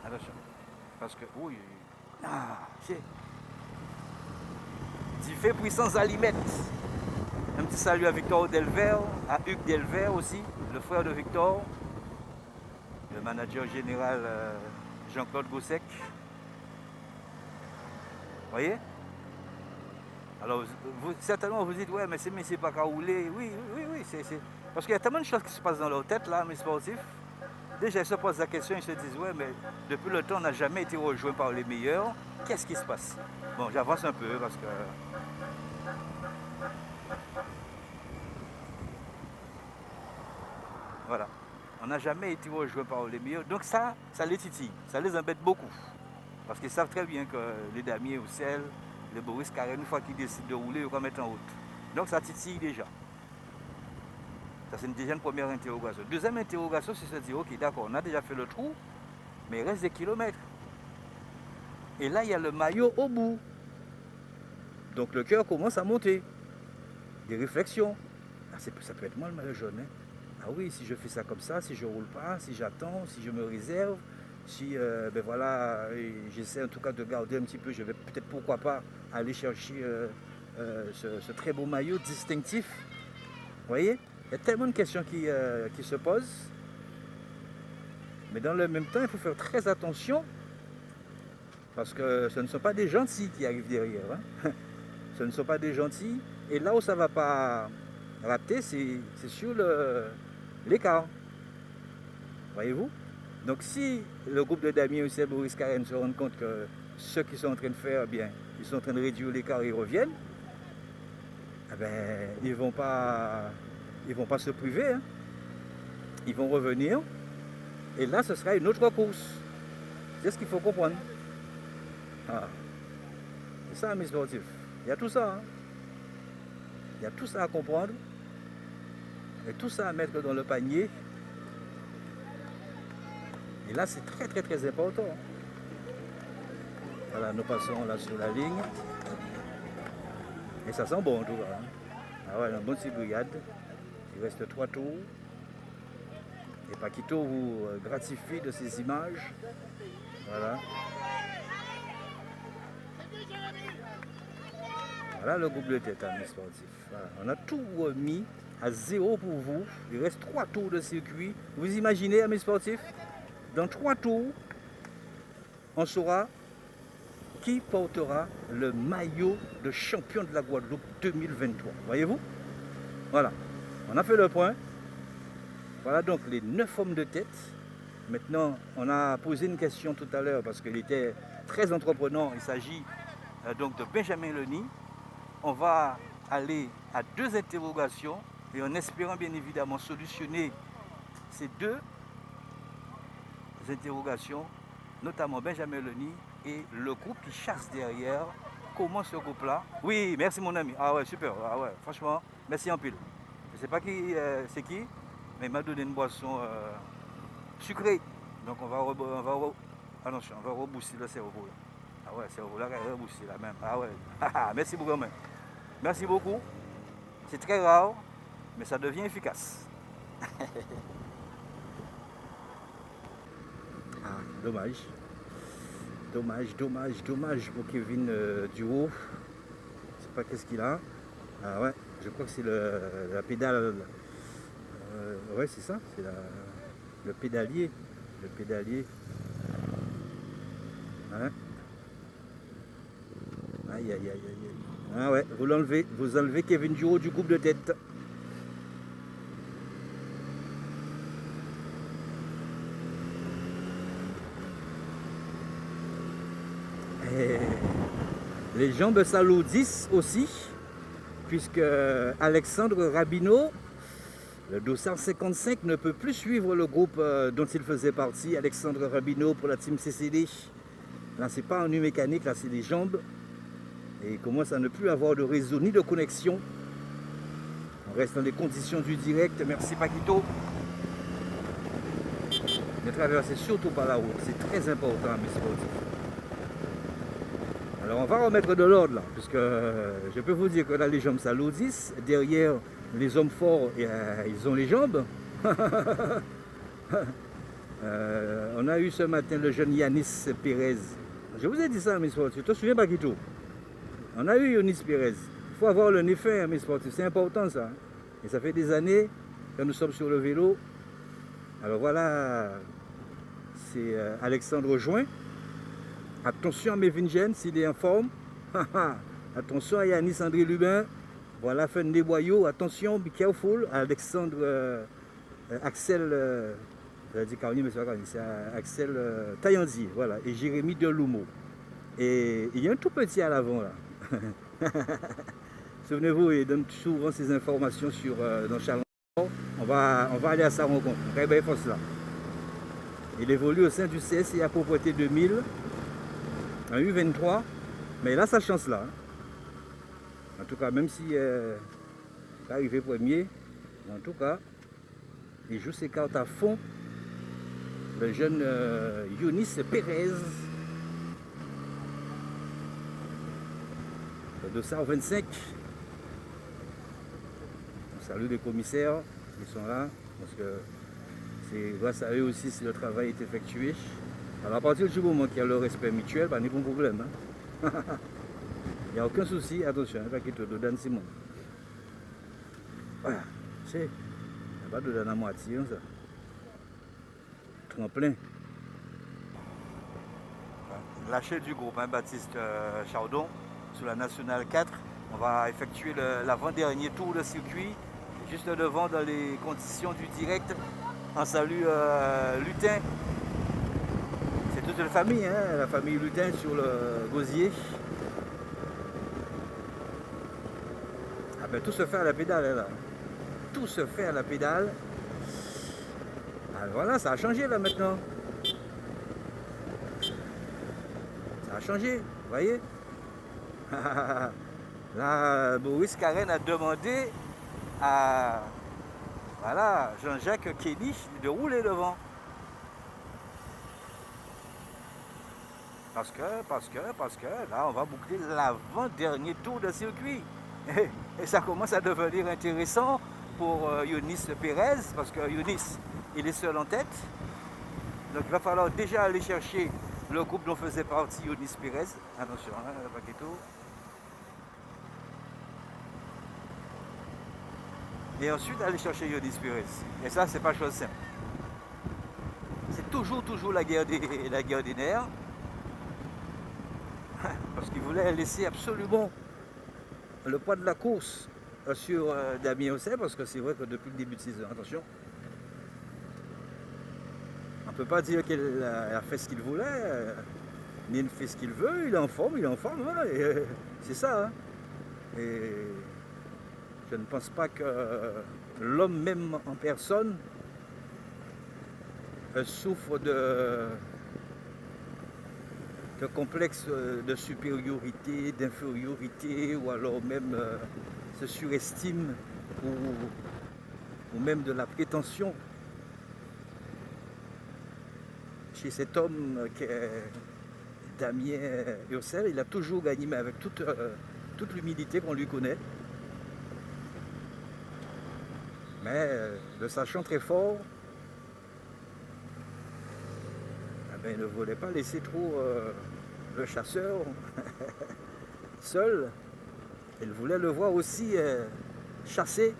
Attention. Parce que, oui, c'est... Il fait puissance à l'imette. Un petit salut à Victor Delver, à Hugues Delver aussi, le frère de Victor, le manager général Jean-Claude Gossec. Voyez? Alors, certainement vous dites, ouais, mais c'est pas qu'à rouler. Oui, c'est... Parce qu'il y a tellement de choses qui se passent dans leur tête, là, mes sportifs. Déjà, ils se posent la question, ils se disent, ouais, mais depuis le temps, on n'a jamais été rejoint par les meilleurs. Qu'est-ce qui se passe? Bon, j'avance un peu parce que... Voilà. On n'a jamais été rejoint par les meilleurs. Donc ça les titille. Ça les embête beaucoup. Parce qu'ils savent très bien que les Damien Roussel, les Boris Karen, une fois qu'ils décident de rouler, ils vont mettre en route. Donc ça titille déjà. Ça, c'est déjà une première interrogation. Deuxième interrogation, c'est de se dire, ok, d'accord, on a déjà fait le trou, mais il reste des kilomètres. Et là, il y a le maillot au bout. Donc le cœur commence à monter. Des réflexions. Ah, ça peut être moi le maillot jaune. Hein. Ah oui, si je fais ça comme ça, si je ne roule pas, si j'attends, si je me réserve, si j'essaie en tout cas de garder un petit peu, je vais peut-être pourquoi pas aller chercher ce très beau maillot distinctif. Vous voyez? Il y a tellement de questions qui se posent. Mais dans le même temps, il faut faire très attention. Parce que ce ne sont pas des gentils qui arrivent derrière. Hein. Ce ne sont pas des gentils. Et là où ça ne va pas rater, c'est sur l'écart. Voyez-vous? Donc si le groupe de Damien Roussel, Boris Karen se rendent compte que ce qu'ils sont en train de faire, bien, ils sont en train de réduire l'écart et ils reviennent, eh ben, ils ne vont pas se priver. Hein. Ils vont revenir. Et là, ce sera une autre course. C'est ce qu'il faut comprendre. Ah. C'est ça, mes sportifs. Il y a tout ça. Hein. Il y a tout ça à comprendre. Et tout ça à mettre dans le panier. Et là, c'est très, très, très important. Voilà, nous passons là sur la ligne. Et ça sent bon, en tout cas. Hein. Ah ouais, une bonne petite brigade. Il reste 3 tours. Et Paquito vous gratifie de ces images. Voilà. Voilà le groupe de tête, amis sportifs. Voilà. On a tout remis à 0 pour vous. Il reste 3 tours de circuit. Vous imaginez, amis sportifs, dans 3 tours, on saura qui portera le maillot de champion de la Guadeloupe 2023. Voyez-vous? Voilà. On a fait le point. Voilà donc les 9 hommes de tête. Maintenant, on a posé une question tout à l'heure parce qu'il était très entreprenant. Il s'agit donc de Benjamin Leni. On va aller à 2 interrogations et en espérant bien évidemment solutionner ces 2 interrogations, notamment Benjamin Leni et le groupe qui chasse derrière. Comment ce groupe-là? Oui, merci mon ami. Ah ouais, super. Ah ouais, franchement, merci en pile. Je ne sais pas qui c'est qui, mais il m'a donné une boisson sucrée. Donc on va rebousser le cerveau. Ah ouais, le cerveau là, il va rebousser là même. Ah ouais. Merci beaucoup. Merci beaucoup. C'est très rare, mais ça devient efficace. Dommage. Dommage pour Kevin Duhaut. Je ne sais pas qu'est-ce qu'il a. Ah ouais, je crois que c'est la pédale. Ouais, c'est ça, c'est le pédalier. Le pédalier. Hein? Aïe, aïe, aïe, aïe, aïe. Ah ouais, vous enlevez Kevin Duro du groupe de tête. Et les jambes s'alourdissent aussi, puisque Alexandre Rabineau, le dossard 55, ne peut plus suivre le groupe dont il faisait partie. Alexandre Rabineau pour la team CCD. Là, c'est pas un nu mécanique, là, c'est des jambes. Et il commence à ne plus avoir de réseau ni de connexion. On reste dans les conditions du direct. Merci Paquito. Ne traversez surtout pas la route, c'est très important, mes sportifs. Alors on va remettre de l'ordre là, puisque je peux vous dire que là les jambes s'alourdissent. Derrière, les hommes forts, ils ont les jambes. On a eu ce matin le jeune Yanis Pérez. Je vous ai dit ça, mes sportifs. Tu te souviens, Paquito? On a eu Yanis Pérez. Il faut avoir le nez fin, mes sportifs. C'est important, ça. Et ça fait des années que nous sommes sur le vélo. Alors voilà, c'est Alexandre Join. Attention à Mévingen, s'il est en forme. Attention à Yanis André Lubin. Voilà, fin des boyaux. Attention, be careful. Alexandre Axel. J'ai dit Caroni, mais c'est pas Caroni, c'est Axel Taillandier, voilà, et Jérémy Deloumeau. Et il y a un tout petit à l'avant là. Souvenez-vous, il donne souvent ces informations sur dans Chalon. On va aller à sa rencontre. Rebelle Force là. Il évolue au sein du CSIA Propreté 2000, un U23, mais il a sa chance là. En tout cas, même si pas arrivé premier, en tout cas, il joue ses cartes à fond. Le jeune Yanis Pérez, le dossard 25. On salue les commissaires qui sont là, parce que c'est grâce à eux aussi si le travail est effectué. Alors à partir du moment qu'il y a le respect mutuel, il n'y a pas de problème. Hein. Il n'y a aucun souci, attention, il n'y a pas qu'il te donne Simon. Voilà, c'est, il n'y a pas de donner à moitié, ça. Tremplin. Lâché du groupe, hein, Baptiste Chardon, sur la Nationale 4. On va effectuer l'avant-dernier tour de circuit, juste devant dans les conditions du direct. On salue Lutin. C'est toute la famille, hein, la famille Lutin sur le gosier. Ah ben, tout se fait à la pédale, hein, là. Tout se fait à la pédale. Alors voilà, ça a changé là maintenant. Ça a changé, vous voyez. Là, Maurice Carène a demandé à Jean-Jacques Kelly de rouler devant. Parce que là, on va boucler l'avant-dernier tour de circuit. Et ça commence à devenir intéressant pour Yanis Pérez, parce que Yanis, il est seul en tête. Donc il va falloir déjà aller chercher le groupe dont faisait partie Yanis Pérez. Attention, hein, le paqueto. Et ensuite aller chercher Yanis Pérez. Et ça, c'est pas chose simple. C'est toujours la guerre des nerfs. Parce qu'il voulait laisser absolument le poids de la course sur Damien Osset, parce que c'est vrai que depuis le début de saison, attention, on ne peut pas dire qu'il a fait ce qu'il voulait, ni il fait ce qu'il veut, il est en forme, voilà, c'est ça. Hein. Et je ne pense pas que l'homme même en personne souffre de complexe de supériorité, d'infériorité, ou alors même se surestime, ou même de la prétention chez cet homme qui est Damien Ursel. Il a toujours gagné, mais avec toute l'humilité qu'on lui connaît. Mais le sachant très fort, il ne voulait pas laisser trop le chasseur seul. Il voulait le voir aussi chasser.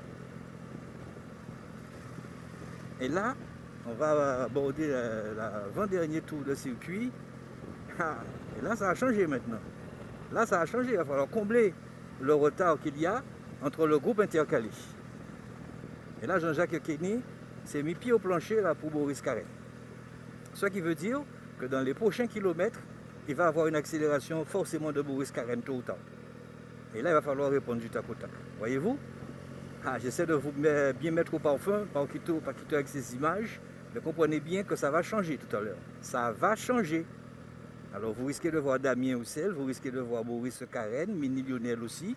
Et là, on va aborder l'avant-dernier tour de circuit. Et là, ça a changé maintenant. Là, ça a changé. Il va falloir combler le retard qu'il y a entre le groupe intercalé. Et là, Jean-Jacques Kenny s'est mis pied au plancher là, pour Boris Carène. Ce qui veut dire que dans les prochains kilomètres, il va avoir une accélération forcément de Boris Carène tôt ou tard. Et là, il va falloir répondre du tac au tac. Voyez-vous? J'essaie de vous bien mettre au parfum, pas quitter avec ces images, mais comprenez bien que ça va changer tout à l'heure. Ça va changer. Alors, vous risquez de voir Damien Roussel, vous risquez de voir Boris Carène, Mini Lionel aussi.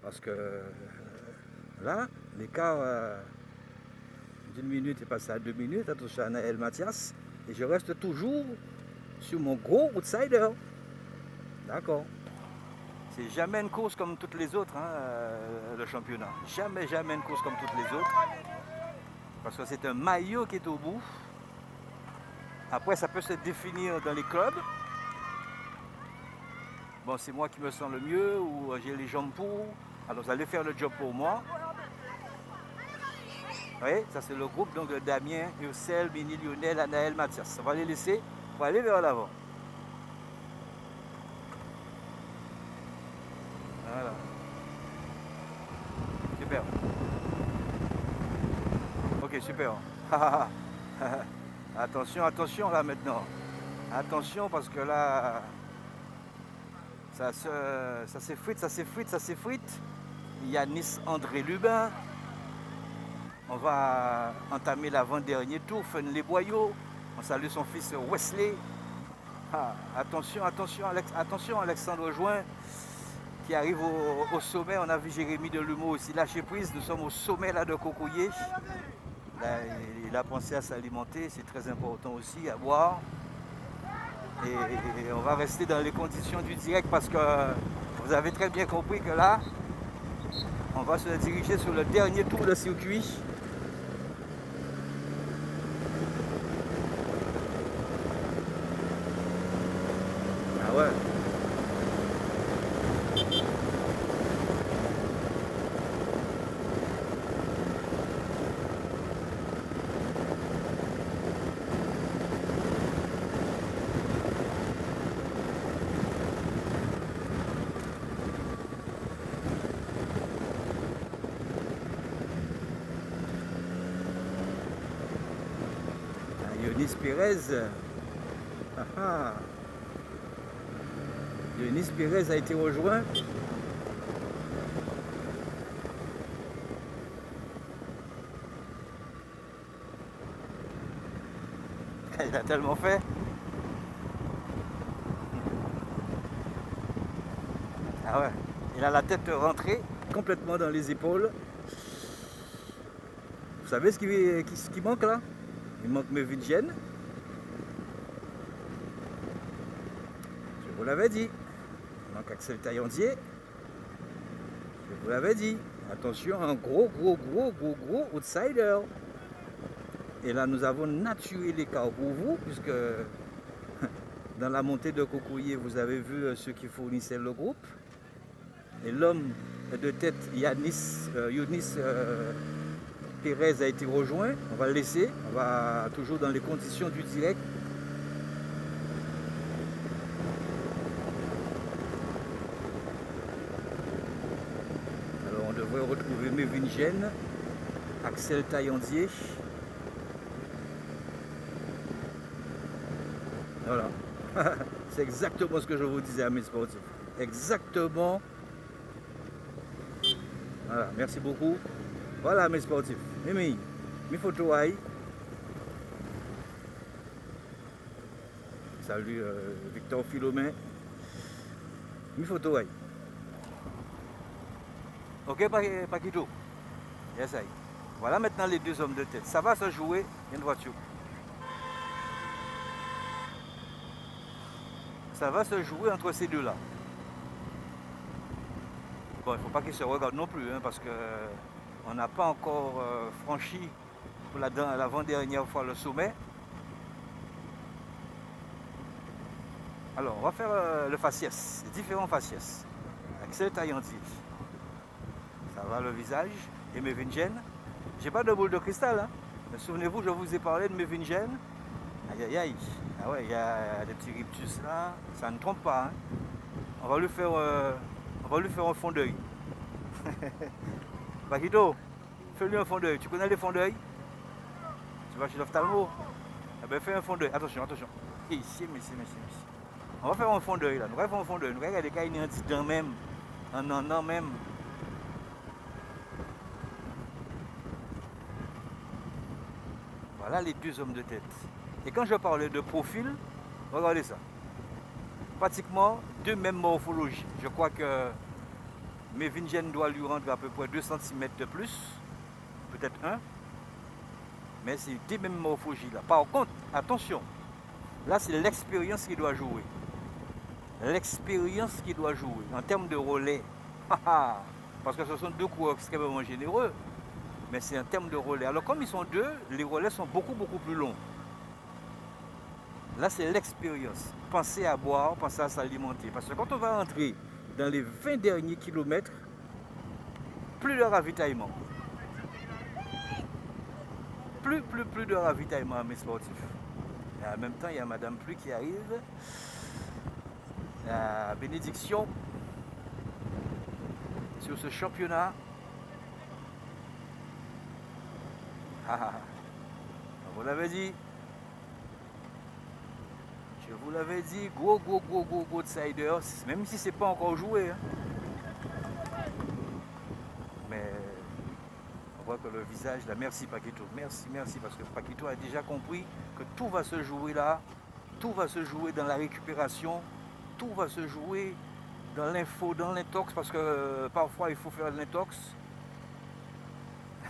Parce que là, l'écart d'une minute est passé à 2 minutes. Attention à Naël Mathias. Et je reste toujours sur mon gros outsider. D'accord. C'est jamais une course comme toutes les autres, le championnat. Jamais une course comme toutes les autres. Parce que c'est un maillot qui est au bout. Après, ça peut se définir dans les clubs. Bon, c'est moi qui me sens le mieux ou j'ai les jambes pour. Alors, vous allez faire le job pour moi. Vous voyez, ça c'est le groupe donc, de Damien, Ursel, Mini Lionel, Anaël, Mathias. On va les laisser pour aller vers l'avant. Voilà. Super. Ok, super. Attention là maintenant. Attention parce que là, ça s'effrite. Yanis André Lubin. On va entamer l'avant-dernier tour. Fun les Boyaux. On salue son fils Wesley. Attention Alexandre Join qui arrive au sommet. On a vu Jérémy Delumeau aussi lâcher prise. Nous sommes au sommet là de Cocoyer. Là, il a pensé à s'alimenter, c'est très important aussi, à boire. Et on va rester dans les conditions du direct parce que vous avez très bien compris que là, on va se diriger sur le dernier tour de circuit. Ah ouais. Dionis Pérez. Dionis Pérez a été rejoint. Il a tellement fait. Ah ouais, il a la tête rentrée complètement dans les épaules. Vous savez ce qui manque là? Il manque Melvin Gene. Je vous l'avais dit. Il manque Axel Taillandier. Je vous l'avais dit. Attention, un gros outsider. Et là, nous avons naturé l'écart pour vous, puisque dans la montée de Cocoyer, vous avez vu ceux qui fournissaient le groupe. Et l'homme de tête, Yanis Pérez a été rejoint. On va le laisser. On va toujours dans les conditions du direct. Alors, on devrait retrouver Melvin Gene, Axel Taillandier. Voilà. C'est exactement ce que je vous disais, amis sportifs. Exactement. Voilà, merci beaucoup. Voilà, mes sportifs. Mimi, mes photos aïe. Salut Victor Philomène. Mes photos aïe. Ok, Paquito. Yes, aïe. Voilà maintenant les deux hommes de tête. Ça va se jouer une voiture. Ça va se jouer entre ces deux-là. Bon, il ne faut pas qu'ils se regardent non plus, hein, parce qu'on n'a pas encore franchi pour l'avant-dernière fois le sommet. Alors, on va faire le faciès, différents faciès. Axel Taillandier. Ça va le visage et mes Vingen. J'ai pas de boule de cristal, hein. Mais souvenez-vous, je vous ai parlé de mes Vingen. Aïe aïe aïe. Ah ouais, il y a des petits rictus là. Ça ne trompe pas, hein. On va lui faire un fond d'œil. Paquito, fais-lui un fond d'œil. Tu connais les fonds d'œil? Tu vas chez l'ophtalmo? Eh ben fais un fond d'œil. Attention, attention. Ici. On va faire un fond d'œil là. Nous allons faire un fond d'œil. Nous allons regarder quand il y a un petit dent même. Un an même. Voilà les deux hommes de tête. Et quand je parlais de profil, regardez ça. Pratiquement deux mêmes morphologies. Je crois que Mévingen doit lui rendre à peu près 2 cm de plus. Peut-être un. Mais c'est des mêmes morphologies là. Par contre, attention. Là, c'est l'expérience qui doit jouer. L'expérience qui doit jouer. En termes de relais. Parce que ce sont deux coureurs extrêmement généreux. Mais c'est en termes de relais. Alors comme ils sont deux, les relais sont beaucoup plus longs. Là, c'est l'expérience. Pensez à boire, pensez à s'alimenter. Parce que quand on va entrer dans les 20 derniers kilomètres, plus de ravitaillement. Plus de ravitaillement à mes sportifs. Et en même temps, il y a Madame Pluie qui arrive. La bénédiction sur ce championnat. On vous l'avait dit. Je vous l'avais dit, gros outsiders, même si c'est pas encore joué. Hein. Mais on voit que le visage, là, merci Paquito, merci, parce que Paquito a déjà compris que tout va se jouer là, tout va se jouer dans la récupération, tout va se jouer dans l'info, dans l'intox, parce que parfois il faut faire l'intox.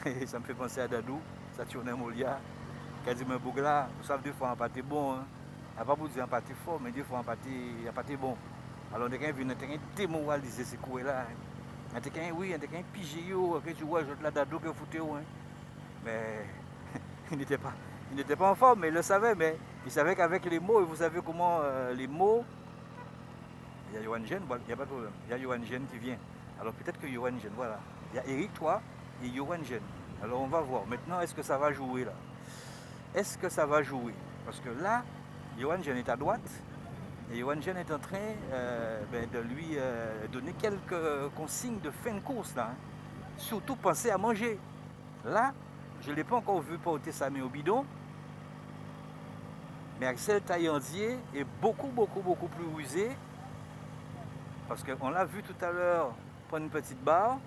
Et ça me fait penser à Dadou, Saturnin Molia, qui a dit, mais Bougla, vous savez, des fois un pâté bon, hein. À pas pour dire un pâté fort, mais des fois un pâté bon. Alors, on a quelqu'un démoralisé ces coups-là. On a quelqu'un pigé, que tu vois, je te la Dadou que foutu. Mais il n'était pas en forme, mais il le savait, mais il savait qu'avec les mots, et vous savez comment les mots. Il y a Johan Gen, il n'y a pas de problème. Il y a Johan Gen qui vient. Alors peut-être que Johan Gen, voilà. Il y a Eric, toi, et Johan Gen. Alors on va voir. Maintenant, est-ce que ça va jouer là? Est-ce que ça va jouer? Parce que là, Johan Gen est à droite. Et Johan Gen est en train de lui donner quelques consignes de fin de course là. Hein. Surtout penser à manger. Là, je ne l'ai pas encore vu porter sa main au bidon. Mais Axel Taillandier est beaucoup plus rusé. Parce qu'on l'a vu tout à l'heure prendre une petite barre.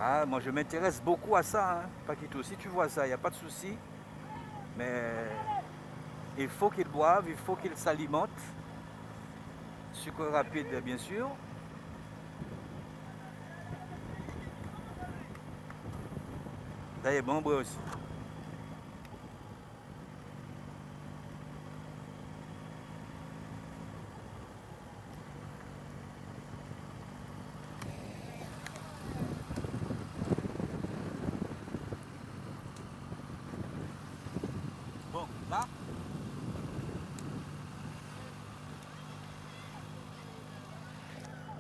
Ah, moi je m'intéresse beaucoup à ça, hein, Paquito. Si tu vois ça, il n'y a pas de souci. Mais il faut qu'il boive, il faut qu'il s'alimente. Sucre rapide, bien sûr. D'ailleurs, bon, bois aussi.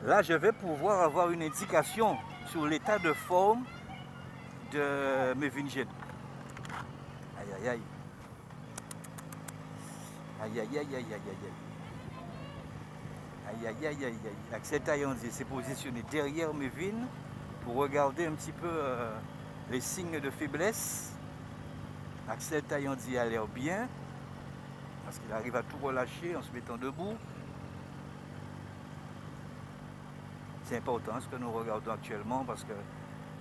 Là, je vais pouvoir avoir une indication sur l'état de forme de Mévingen. Aïe, aïe, aïe. Aïe, aïe, aïe, aïe, aïe, aïe. Aïe, aïe, aïe, aïe, aïe. Axel Taillandier s'est positionné derrière Mévin pour regarder un petit peu les signes de faiblesse. Axel Taillandier a l'air bien, parce qu'il arrive à tout relâcher en se mettant debout. C'est important ce que nous regardons actuellement parce que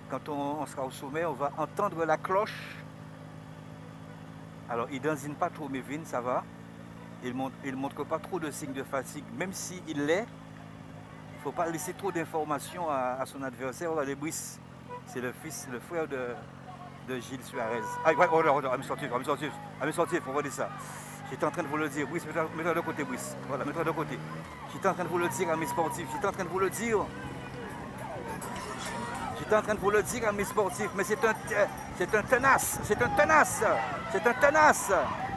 quand on sera au sommet, on va entendre la cloche. Alors, il ne danzine pas trop Mévin, ça va. Il ne montre pas trop de signes de fatigue, même s'il l'est. Il ne faut pas laisser trop d'informations à son adversaire. Regardez, Brice, c'est le frère de Gilles Suarez. Ah, ouais, oh, à me sortir, regardez ça. J'étais en train de vous le dire. Brice, mets-toi de côté, Brice. Voilà, mets-toi de côté. J'étais en train de vous le dire à mes sportifs. J'étais en train de vous le dire à mes sportifs. Mais c'est un tenace.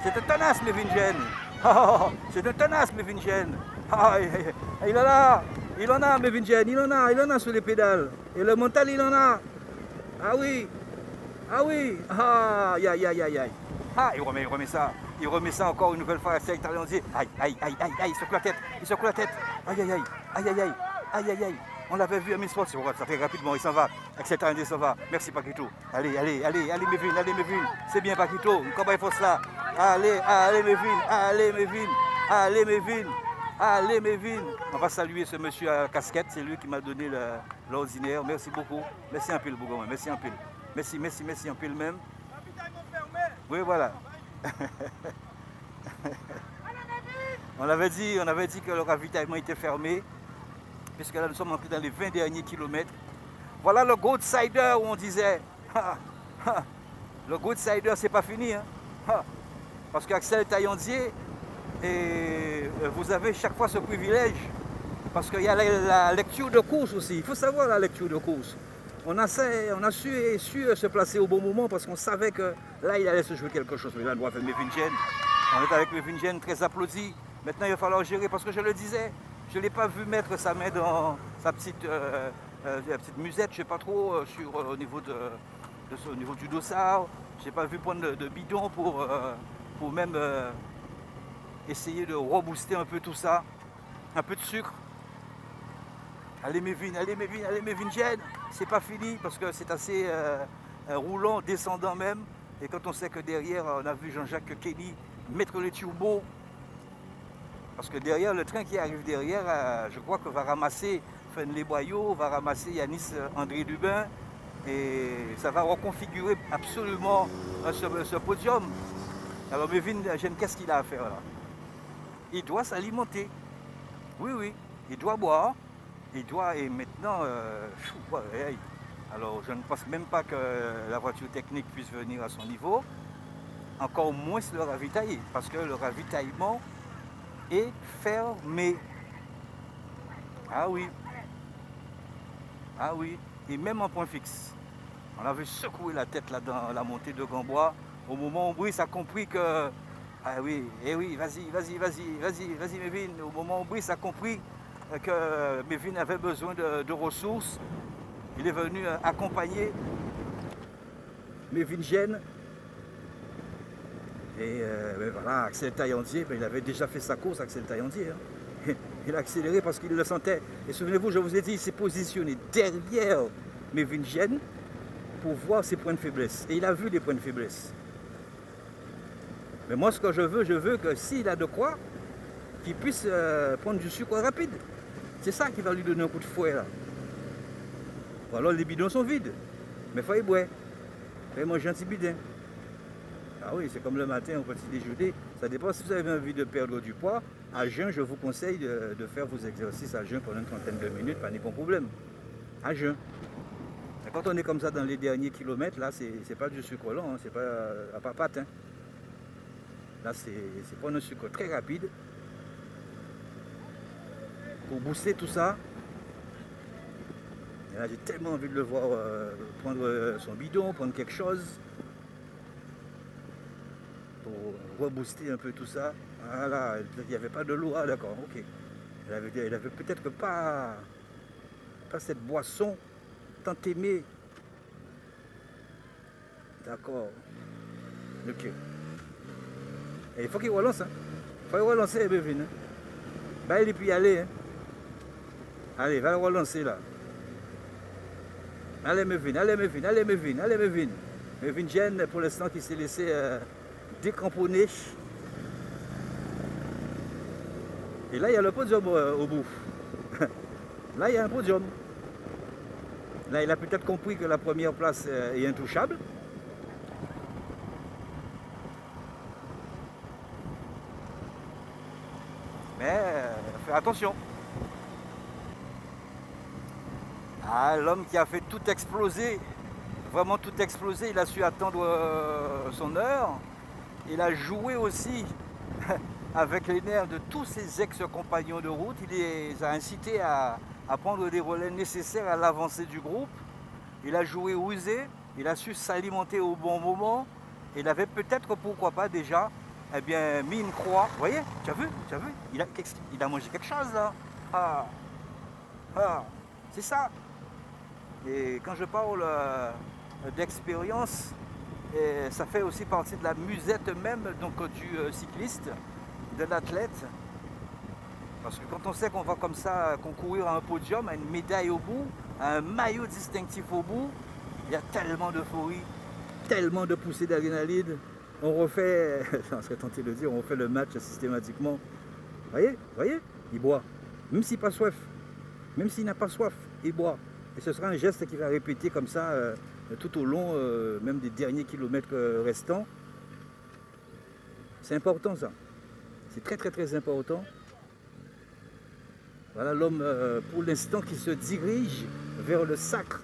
C'est un tenace, Mévin Jen. Oh, c'est un tenace, Mévin Jen. Ah, il en a. Il en a, Mévin Jen. Il en a sur les pédales. Et le mental, il en a. Ah oui. Ah oui. Ah, aïe, aïe, aïe, aïe. Ah, il remet ça. Il remet ça encore une nouvelle fois à Cédric Taillandier. Aïe, aïe, aïe, aïe, aïe, il secoue la tête. Il secoue la tête. Aïe, aïe, aïe. Aïe, aïe, aïe. Aïe, aïe, aïe. On l'avait vu à Misport, ça fait rapidement, il s'en va. Cédric Taillandier s'en va. Merci Paquito. Allez, allez, allez, allez, Mévin, allez, Mévin. C'est bien Paquito. Comment il faut cela? Allez, allez, Mévin. Allez, Mévin. Allez, Mévin. Allez, Mévin. On va saluer ce monsieur à casquette. C'est lui qui m'a donné l'ordinaire. Merci beaucoup. Merci un peu, le Bougon. Merci un peu. Merci, merci, merci un peu le même. Oui, voilà. On avait dit que le ravitaillement était fermé, puisque là nous sommes entrés dans les 20 derniers kilomètres. Voilà le Goat Cider où on disait, le Goat Cider c'est pas fini, hein. Parce qu'Axel Taillandier, et vous avez chaque fois ce privilège, parce qu'il y a la lecture de course aussi. Il faut savoir la lecture de course. On a su se placer au bon moment parce qu'on savait que là il allait se jouer quelque chose. Mais là on doit faire Mévin Jen. On est avec Mévin Jen très applaudi. Maintenant il va falloir gérer parce que je le disais, je ne l'ai pas vu mettre sa main dans sa petite musette, je ne sais pas trop, au niveau du dossard. Je n'ai pas vu prendre de bidon pour même essayer de rebooster un peu tout ça. Un peu de sucre. Allez Mévin, allez Mévin, allez Mévin Jen. C'est pas fini parce que c'est assez roulant, descendant même. Et quand on sait que derrière, on a vu Jean-Jacques Kelly mettre les turbos. Parce que derrière, le train qui arrive derrière, je crois que va ramasser Fenley Boyau, va ramasser Yanis André Dubin. Et ça va reconfigurer absolument ce podium. Alors Mévin Jen, qu'est-ce qu'il a à faire là? Il doit s'alimenter. Oui, oui, il doit boire. Il doit, et maintenant, alors je ne pense même pas que la voiture technique puisse venir à son niveau, encore moins le ravitailler, parce que le ravitaillement est fermé. Ah oui, et même en point fixe. On avait secoué la tête là dans la montée de Gambois, au moment où Brice a compris que, ah oui, vas-y Mévin, au moment où Brice a compris que Mévin avait besoin de ressources. Il est venu accompagner Mévin Jen. Et voilà, Axel Taillandier, il avait déjà fait sa course, Axel Taillandier. Hein. Il a accéléré parce qu'il le sentait. Et souvenez-vous, je vous ai dit, il s'est positionné derrière Mévin Jen pour voir ses points de faiblesse. Et il a vu les points de faiblesse. Mais moi, ce que je veux que s'il a de quoi, qu'il puisse prendre du sucre rapide. C'est ça qui va lui donner un coup de fouet là. Ou alors les bidons sont vides. Mais il faut y boire. Il faut manger un petit bidon. Ah oui, c'est comme le matin au petit déjeuner. Ça dépend si vous avez envie de perdre du poids. À jeun, je vous conseille de faire vos exercices à jeun pendant une trentaine de minutes, pas de problème. À jeun. Et quand on est comme ça dans les derniers kilomètres, là, c'est pas du sucre lent, hein, c'est pas à papate. Hein. Là, c'est pas un sucre très rapide. Pour booster tout ça. Et là, j'ai tellement envie de le voir prendre son bidon, prendre quelque chose pour rebooster un peu tout ça. Voilà, il n'y avait pas de l'eau, ah d'accord, ok. Il avait peut-être pas cette boisson tant aimée. D'accord. Ok. Et il faut qu'il relance, hein. Il faut qu'il relance, Mévin. Hein. Bah, il est puis y aller, hein. Allez, va le relancer là. Allez Mévin, allez Mévin, allez Mévin, allez Mévin. Mévin Jen pour l'instant qui s'est laissé décramponner. Et là il y a le podium au bout. Là il y a un podium. Là il a peut-être compris que la première place est intouchable. Mais fais attention. Ah, l'homme qui a fait tout exploser, vraiment tout exploser, il a su attendre son heure. Il a joué aussi avec les nerfs de tous ses ex-compagnons de route. Il les a incités à prendre des relais nécessaires à l'avancée du groupe. Il a joué rusé, il a su s'alimenter au bon moment. Il avait peut-être, pourquoi pas déjà, eh bien, mis une croix. Vous voyez, tu as vu? Il a mangé quelque chose là. C'est ça. Et quand je parle d'expérience, ça fait aussi partie de la musette même donc, du cycliste, de l'athlète. Parce que quand on sait qu'on va comme ça concourir à un podium, à une médaille au bout, à un maillot distinctif au bout, il y a tellement d'euphorie, tellement de poussées d'adrénaline. On refait, on serait tenté de dire, on refait le match systématiquement. Voyez, il boit. Même s'il n'a pas soif, il boit. Et ce sera un geste qu'il va répéter comme ça tout au long, même des derniers kilomètres restants. C'est important ça. C'est très très très important. Voilà l'homme pour l'instant qui se dirige vers le sacre.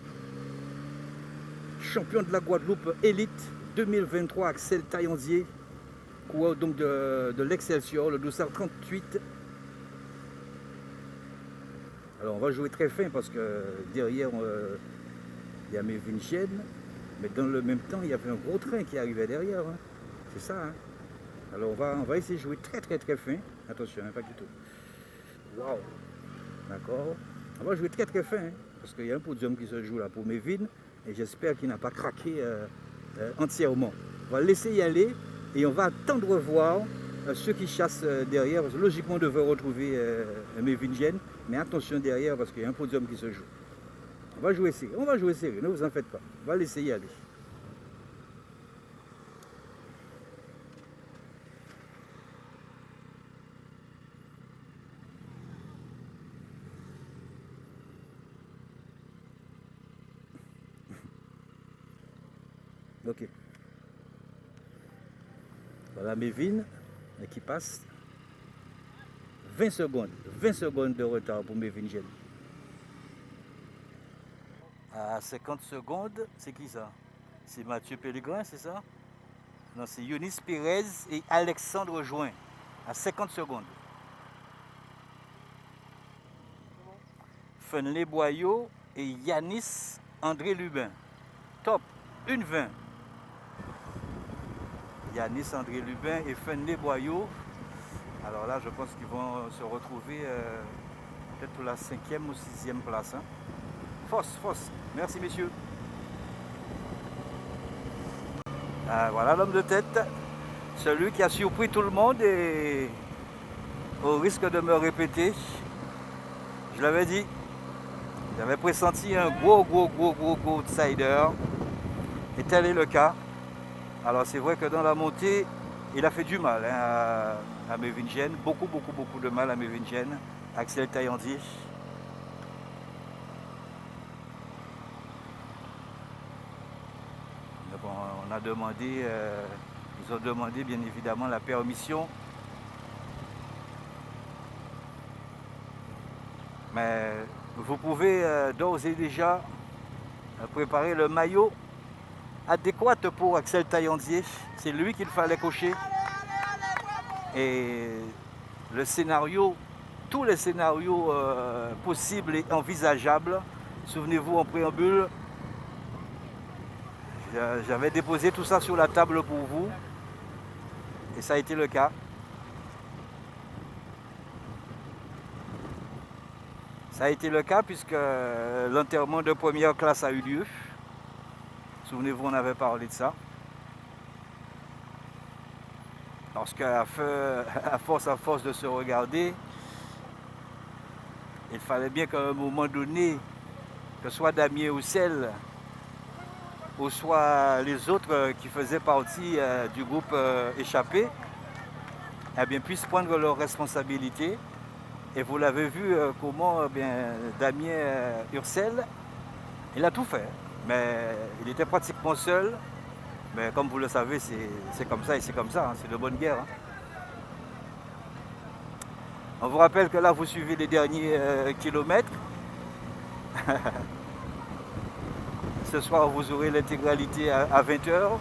Champion de la Guadeloupe élite 2023, Axel Taillandier, coureur donc de l'Excelsior, le dossard 38. Alors on va jouer très fin parce que derrière il y a mes Vincennes, mais dans le même temps il y avait un gros train qui arrivait derrière. Hein. C'est ça. Hein. Alors on va essayer de jouer très très très fin. Attention, hein, pas du tout. Waouh. D'accord. On va jouer très très fin hein, parce qu'il y a un podium qui se joue là pour Mévin et j'espère qu'il n'a pas craqué entièrement. On va laisser y aller et on va attendre voir ceux qui chassent derrière. Parce que logiquement on devrait retrouver Mévin Gênes, mais attention derrière parce qu'il y a un podium qui se joue. On va jouer serré, ne vous en faites pas. On va laisser y aller. Ok. Voilà Mévin qui passe. 20 secondes de retard pour Mévin Gênes. À 50 secondes, c'est qui ça? C'est Mathieu Pellegrin, c'est ça? Non, c'est Yonis Pérez et Alexandre Join. À 50 secondes. Fenley Boyau et Yanis André Lubin. Top, 1,20. Yanis André Lubin et Fenley Boyau. Alors là, je pense qu'ils vont se retrouver peut-être pour la 5e ou 6e place. Hein. Force. Merci, messieurs. Voilà l'homme de tête. Celui qui a surpris tout le monde et au risque de me répéter, je l'avais dit, j'avais pressenti un gros outsider. Et tel est le cas. Alors c'est vrai que dans la montée, il a fait du mal hein, à Mévin Gênes. Beaucoup de mal à Mévin Gênes. Axel Taillandier. On a demandé, ils ont demandé bien évidemment la permission. Mais vous pouvez d'ores et déjà préparer le maillot adéquat pour Axel Taillandier. C'est lui qu'il fallait cocher. Et le scénario, tous les scénarios possibles et envisageables, souvenez-vous en préambule, j'avais déposé tout ça sur la table pour vous et ça a été le cas. Ça a été le cas puisque l'enterrement de première classe a eu lieu. Souvenez-vous, on avait parlé de ça. Parce qu'à force de se regarder, il fallait bien qu'à un moment donné, que soit Damien Roussel, ou soit les autres qui faisaient partie du groupe échappé, eh bien, puissent prendre leurs responsabilités. Et vous l'avez vu comment Damien Roussel, il a tout fait. Mais il était pratiquement seul. Mais comme vous le savez, c'est comme ça et c'est comme ça. Hein, c'est de bonne guerre. Hein. On vous rappelle que là, vous suivez les derniers kilomètres. Ce soir, vous aurez l'intégralité à 20h.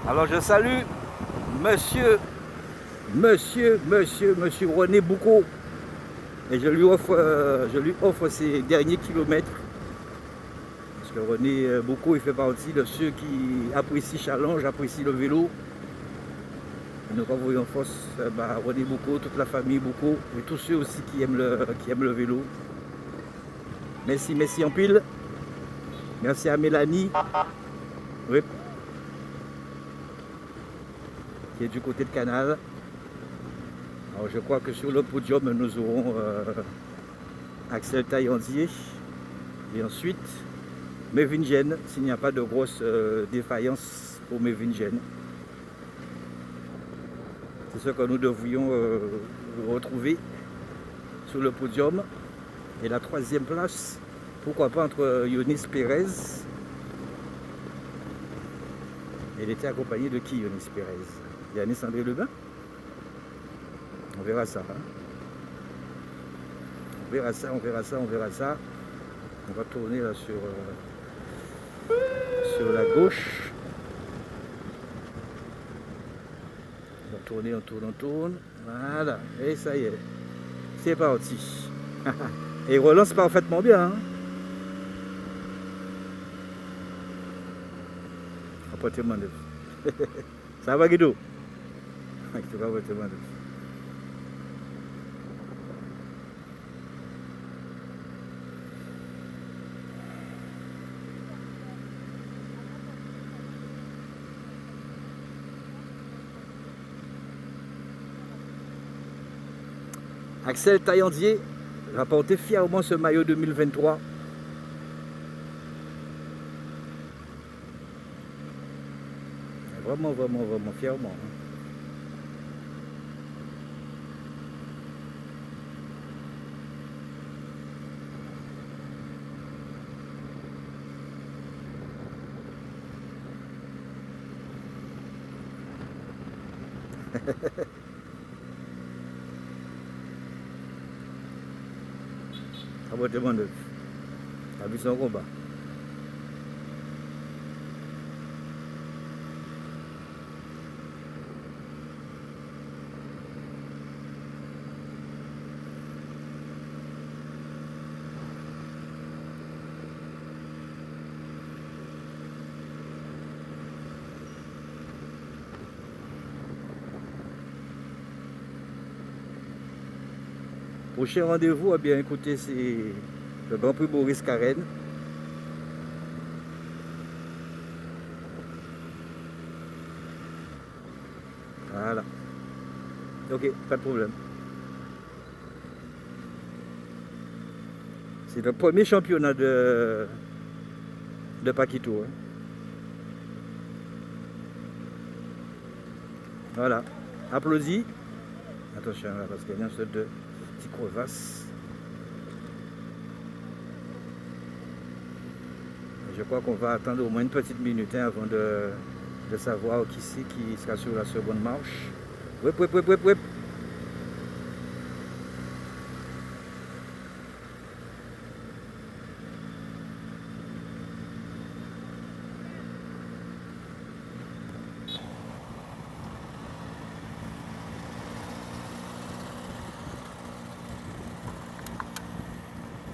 Alors je salue monsieur René Boucaud et je lui offre ses derniers kilomètres. Parce que René Boucaud, il fait partie de ceux qui apprécient challenge, apprécient le vélo. Et nous envoyons en force René Boucaud, toute la famille Boucaud et tous ceux aussi qui aiment le vélo. Merci en pile. Merci à Mélanie. Oui. Qui est du côté de Canal. Alors je crois que sur le podium, nous aurons Axel Taillandier. Et ensuite, Mévingen, s'il n'y a pas de grosse défaillance pour Mévingen. C'est ce que nous devrions retrouver sur le podium. Et la troisième place, pourquoi pas entre Yonis Pérez. Il était accompagné de qui, Yonis Pérez? Yanis André Lebin? On verra ça. Hein? On verra ça. On va tourner là sur la gauche. On tourne. Voilà. Et ça y est. C'est parti. Et il relance parfaitement bien. Hein? Apportez-moi neuf. Ça va, Guido? Tu vas apporter-moi neuf. Axel Taillandier va porter fièrement ce maillot 2023. Vraiment fièrement. Apportez-moi neuf. T'as vu son combat. Prochain rendez-vous, eh bien écoutez, c'est le Grand Prix Maurice Carène. Voilà. Ok, pas de problème. C'est le premier championnat de Paquito. Hein. Voilà. Applaudis. Attention là, parce qu'il y a un seul de petits crevasses. Je crois qu'on va attendre au moins une petite minute avant de savoir qui c'est qui sera sur la seconde marche. Whip.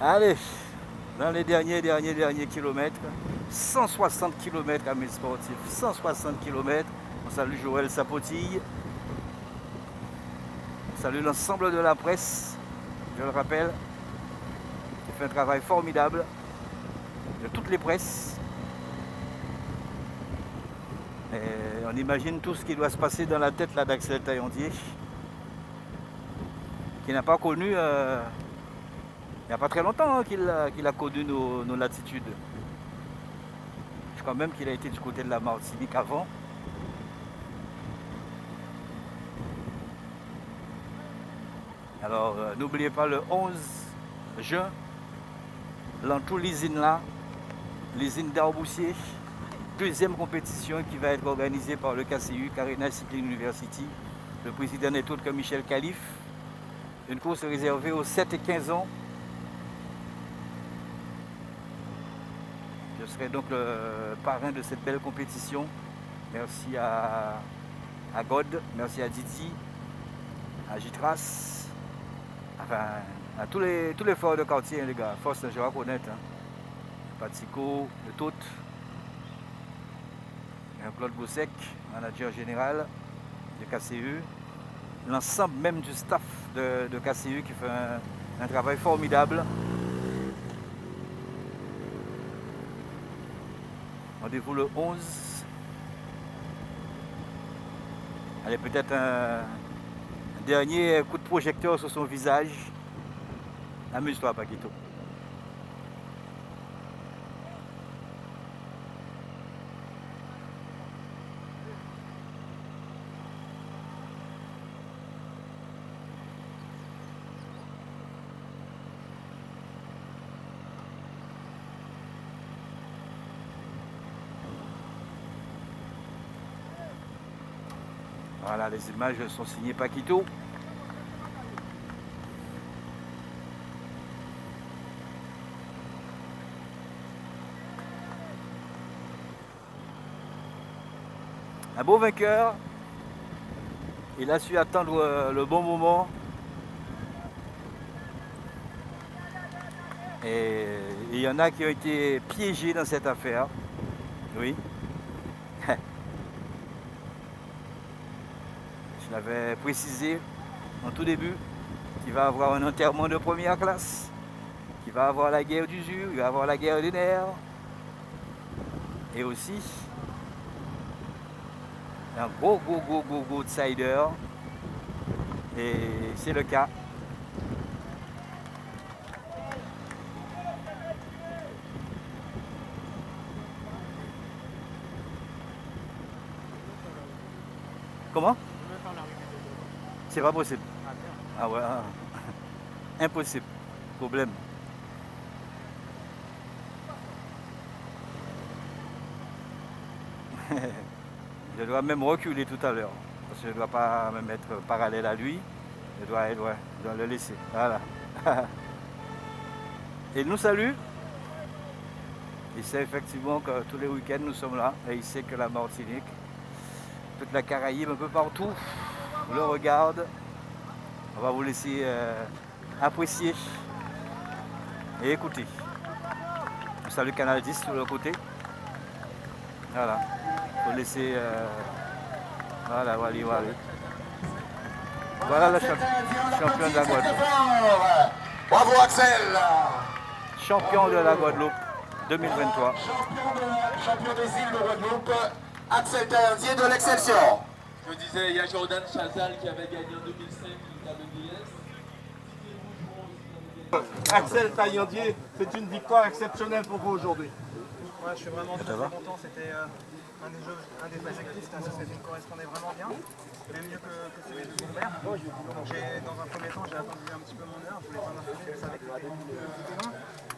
Allez, dans les derniers kilomètres, 160 km à mes sportifs, 160 km. On salue Joël Sapotille. On salue l'ensemble de la presse, je le rappelle. Il fait un travail formidable de toutes les presses. Et on imagine tout ce qui doit se passer dans la tête d'Axel Taillandier, qui n'a pas connu... il n'y a pas très longtemps hein, qu'il a connu nos latitudes. Je crois même qu'il a été du côté de la Martinique avant. Alors, n'oubliez pas le 11 juin, dans toute l'usine là, l'usine d'Arboussier, deuxième compétition qui va être organisée par le KCU, Carina Cycling University. Le président n'est autre que Michel Calif. Une course réservée aux 7 et 15 ans. Je serai donc le parrain de cette belle compétition merci à God, merci à Didi, à Gitras, enfin à tous les forts de quartier, les gars. Force, je vais reconnaître. Hein. Patico, le Tout, Claude Boussec, manager général de KCU, l'ensemble même du staff de KCU qui fait un travail formidable. Rendez-vous le 11. Allez, peut-être un dernier coup de projecteur sur son visage. Amuse-toi, Paquito. Voilà, les images sont signées Paquito. Un beau vainqueur. Il a su attendre le bon moment. Et il y en a qui ont été piégés dans cette affaire. Oui. Je l'avais précisé en tout début qu'il va avoir un enterrement de première classe, qu'il va avoir la guerre d'usure, il va avoir la guerre des nerfs. Et aussi un gros outsider. Et c'est le cas. Comment? C'est pas possible. Ah ouais. Impossible. Problème. Je dois même reculer tout à l'heure. Parce que je ne dois pas me mettre parallèle à lui. Je dois le laisser. Voilà. Il nous salue. Il sait effectivement que tous les week-ends nous sommes là. Et il sait que la Martinique, toute la Caraïbe, un peu partout, le regarde. On va vous laisser apprécier et écouter. On salue Canal 10 sur le côté. Voilà. Il faut laisser. Voilà, voilà. Voilà le champion de la Guadeloupe. Bravo Axel. Champion de la Guadeloupe 2023. Champion des îles de Guadeloupe, Axel Taillandier de l'Exception. Je disais, il y a Jordan Chazal qui avait gagné en 2005 le WS. Axel Taillandier, c'est une victoire exceptionnelle pour vous aujourd'hui. Ouais, je suis vraiment très content. C'était un des objectifs, ça me correspondait vraiment bien, même mieux que celui de Gilbert. Donc dans un premier temps, j'ai attendu un petit peu mon heure, je voulais pas m'afficher, je savais que c'était long.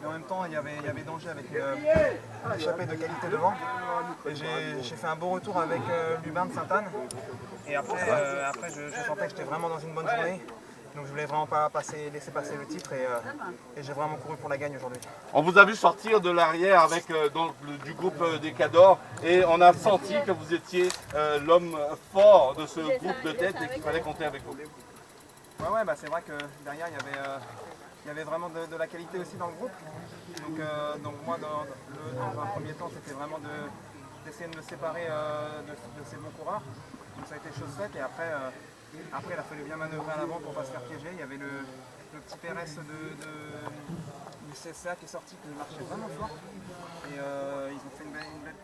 Mais en même temps, il y avait danger avec l'échappée de qualité devant. Et j'ai fait un beau retour avec Lubin de Sainte-Anne. Et après je sentais que j'étais vraiment dans une bonne journée. Donc je voulais vraiment pas laisser passer le titre et j'ai vraiment couru pour la gagne aujourd'hui. On vous a vu sortir de l'arrière avec du groupe des Cadors et on a senti que vous étiez l'homme fort de ce groupe de tête et qu'il fallait compter avec vous. Ouais, bah c'est vrai que derrière il y avait vraiment de la qualité aussi dans le groupe. Donc moi dans un premier temps c'était vraiment d'essayer de me séparer de ces bons coureurs. Donc ça a été chose faite et après il a fallu bien manœuvrer à l'avant pour ne pas se faire piéger. Il y avait le petit Pérez du CSA qui est sorti, qui marchait vraiment fort. Et ils ont fait une belle...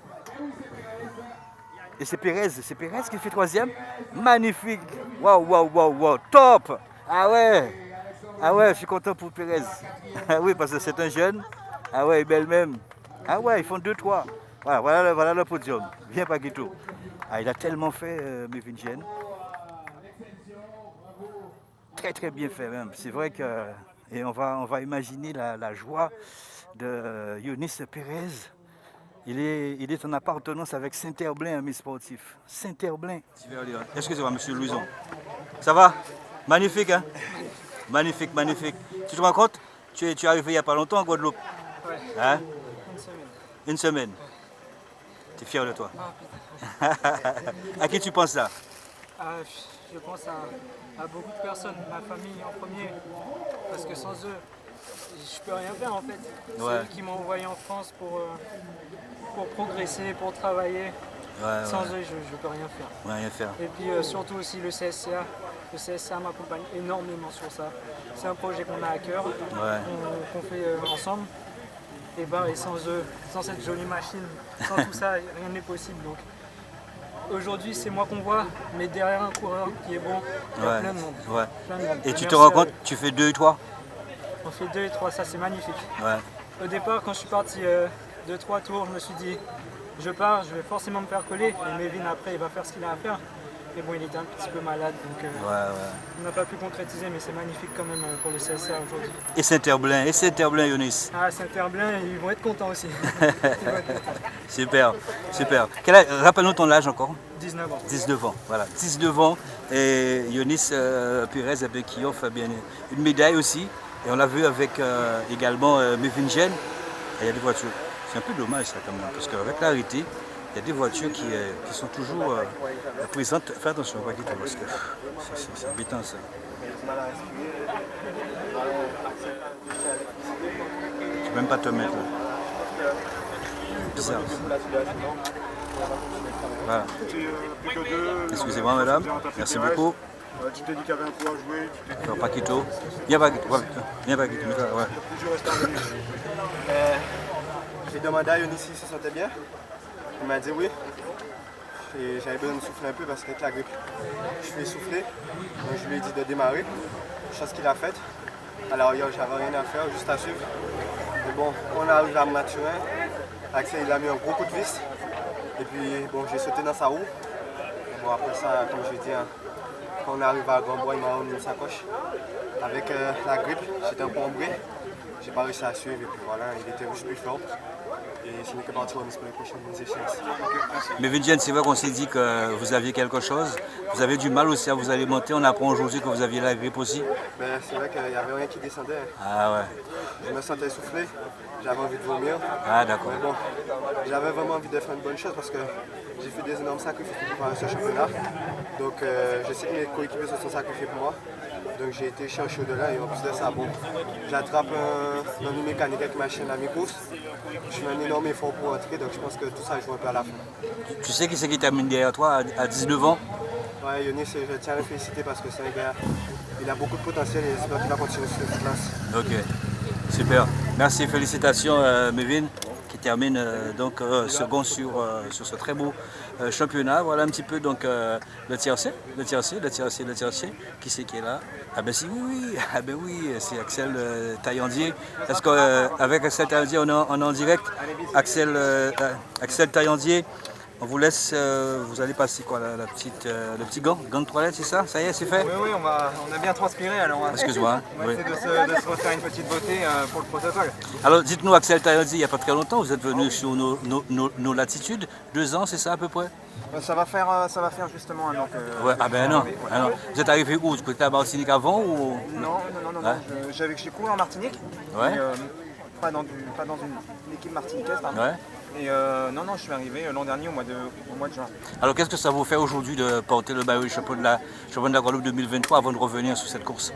Et c'est Pérez qui fait troisième. Magnifique. Waouh. Top. Ah ouais, je suis content pour Pérez. Ah oui, parce que c'est un jeune. Ah ouais, belle même. Ah ouais, ils font 2-3. Voilà le podium. Bien Paquito. Ah, il a tellement fait, Mévin. Très bien fait même. C'est vrai que et on va imaginer la joie de Younis Pérez. Il est en appartenance avec Saint-Herblain, ami sportif. Saint-Herblain. Excusez-moi, monsieur Louison. Ça va? Magnifique, hein? Magnifique. Tu te rends compte? Tu es arrivé il n'y a pas longtemps en Guadeloupe? Ouais. Hein? Une semaine. Une semaine. Tu es fier de toi? Ah, putain. À qui tu penses là? Je pense à beaucoup de personnes, ma famille en premier, parce que sans eux, je peux rien faire en fait. C'est eux qui m'ont envoyé en France pour progresser, pour travailler. Sans eux, je peux rien faire. Rien faire. Et puis surtout aussi le CSCA. Le CSCA m'accompagne énormément sur ça. C'est un projet qu'on a à cœur, qu'on fait ensemble. Et sans eux, sans cette jolie machine, sans tout ça, rien n'est possible. Donc aujourd'hui, c'est moi qu'on voit, mais derrière un coureur qui est bon, il y a plein de monde. Plein de monde. Et tu te rends compte, tu fais 2 et 3? On fait 2 et 3, ça c'est magnifique. Au départ, quand je suis parti de 3 tours, je me suis dit, je pars, je vais forcément me faire coller. Et Mévin après, il va faire ce qu'il a à faire. Mais bon, il était un petit peu malade, donc on n'a pas pu concrétiser, mais c'est magnifique quand même pour le CSA aujourd'hui. Et Saint-Herblain, Yonis? Ah, Saint-Herblain, ils vont être contents aussi. Super. Rappelle-nous ton âge encore? 19 ans. 19 ans, voilà. 19 ans. Et Yonis Pérez avec qui offre bien une médaille aussi. Et on l'a vu avec également Mévin Gène. Il y a des voitures. C'est un peu dommage ça quand même, parce qu'avec l'arrêté, il y a des voitures qui sont toujours présentes. Fais attention, pas quitter parce que c'est embêtant ça. Tu peux même pas te mettre là. Bizarre. Voilà. Excusez-moi madame, merci beaucoup. Tu t'es dit qu'il y avait un coup à jouer. Alors Paquito. Viens Paquito. Viens Paquito. Ouais. J'ai demandé à Yonis s'il se sentait bien. Il m'a dit oui. Et j'avais besoin de souffler un peu parce qu'avec la grippe, je lui ai soufflé. Donc je lui ai dit de démarrer. Chose qu'il a faite. Alors hier, j'avais rien à faire, juste à suivre. Mais bon, on arrive à Mathurin. Axel, il a mis un gros coup de vis. Et puis bon, j'ai sauté dans sa roue. Bon, après ça, comme je l'ai dit, quand on arrive à Grand-Bois, il m'a remis une sacoche. Avec la grippe, j'étais un peu embré. J'ai pas réussi à suivre et puis voilà, il était juste plus fort. Et ce n'est que parti pour les prochaines échéances. Mais Vincent, c'est vrai qu'on s'est dit que vous aviez quelque chose. Vous avez du mal aussi à vous alimenter. On apprend aujourd'hui que vous aviez la grippe aussi. Ben, c'est vrai qu'il n'y avait rien qui descendait. Ah ouais. Je me sentais essoufflé, j'avais envie de vomir. Ah d'accord. Mais bon, j'avais vraiment envie de faire une bonne chose parce que j'ai fait des énormes sacrifices pour préparer ce championnat. Donc je sais que mes coéquipiers se sont sacrifiés pour moi. Donc j'ai été chercher au-delà et en plus de ça, bon, j'attrape un mécanique avec ma chaîne à mes courses. Je fais un énorme effort pour entrer, donc je pense que tout ça joue un peu à la fin. Tu sais qui c'est qui termine derrière toi à 19 ans? Ouais, Yonis, je tiens à le féliciter parce que c'est un gars, il a beaucoup de potentiel et j'espère qu'il va continuer sur cette place. Ok, super. Merci, félicitations Mévin qui termine donc second sur ce très beau championnat. Voilà un petit peu donc le tiercé. Qui c'est qui est là? Ah ben si, oui, c'est Axel Taillandier. Est-ce qu'avec Axel Taillandier on est en direct? Axel Taillandier, on vous laisse, vous allez passer quoi, le petit gant de toilette, c'est ça? Ça y est, c'est fait? Oui, on a bien transpiré, alors excuse-moi. On va essayer de se refaire une petite beauté pour le protocole. Alors dites-nous, Axel Taillandier, il n'y a pas très longtemps, vous êtes venu sur nos latitudes, 2 ans, c'est ça à peu près? Ça va faire justement un an que... Ouais, ah ben non. Vous êtes arrivé où? Vous étiez à Martinique avant ou... Non. J'ai couru en Martinique, ouais. pas dans une équipe martiniquaise, pardon. Ouais. Et non, je suis arrivé l'an dernier au mois de juin. Alors qu'est-ce que ça vous fait aujourd'hui de porter le maillot championnat de la Guadeloupe 2023 avant de revenir sur cette course?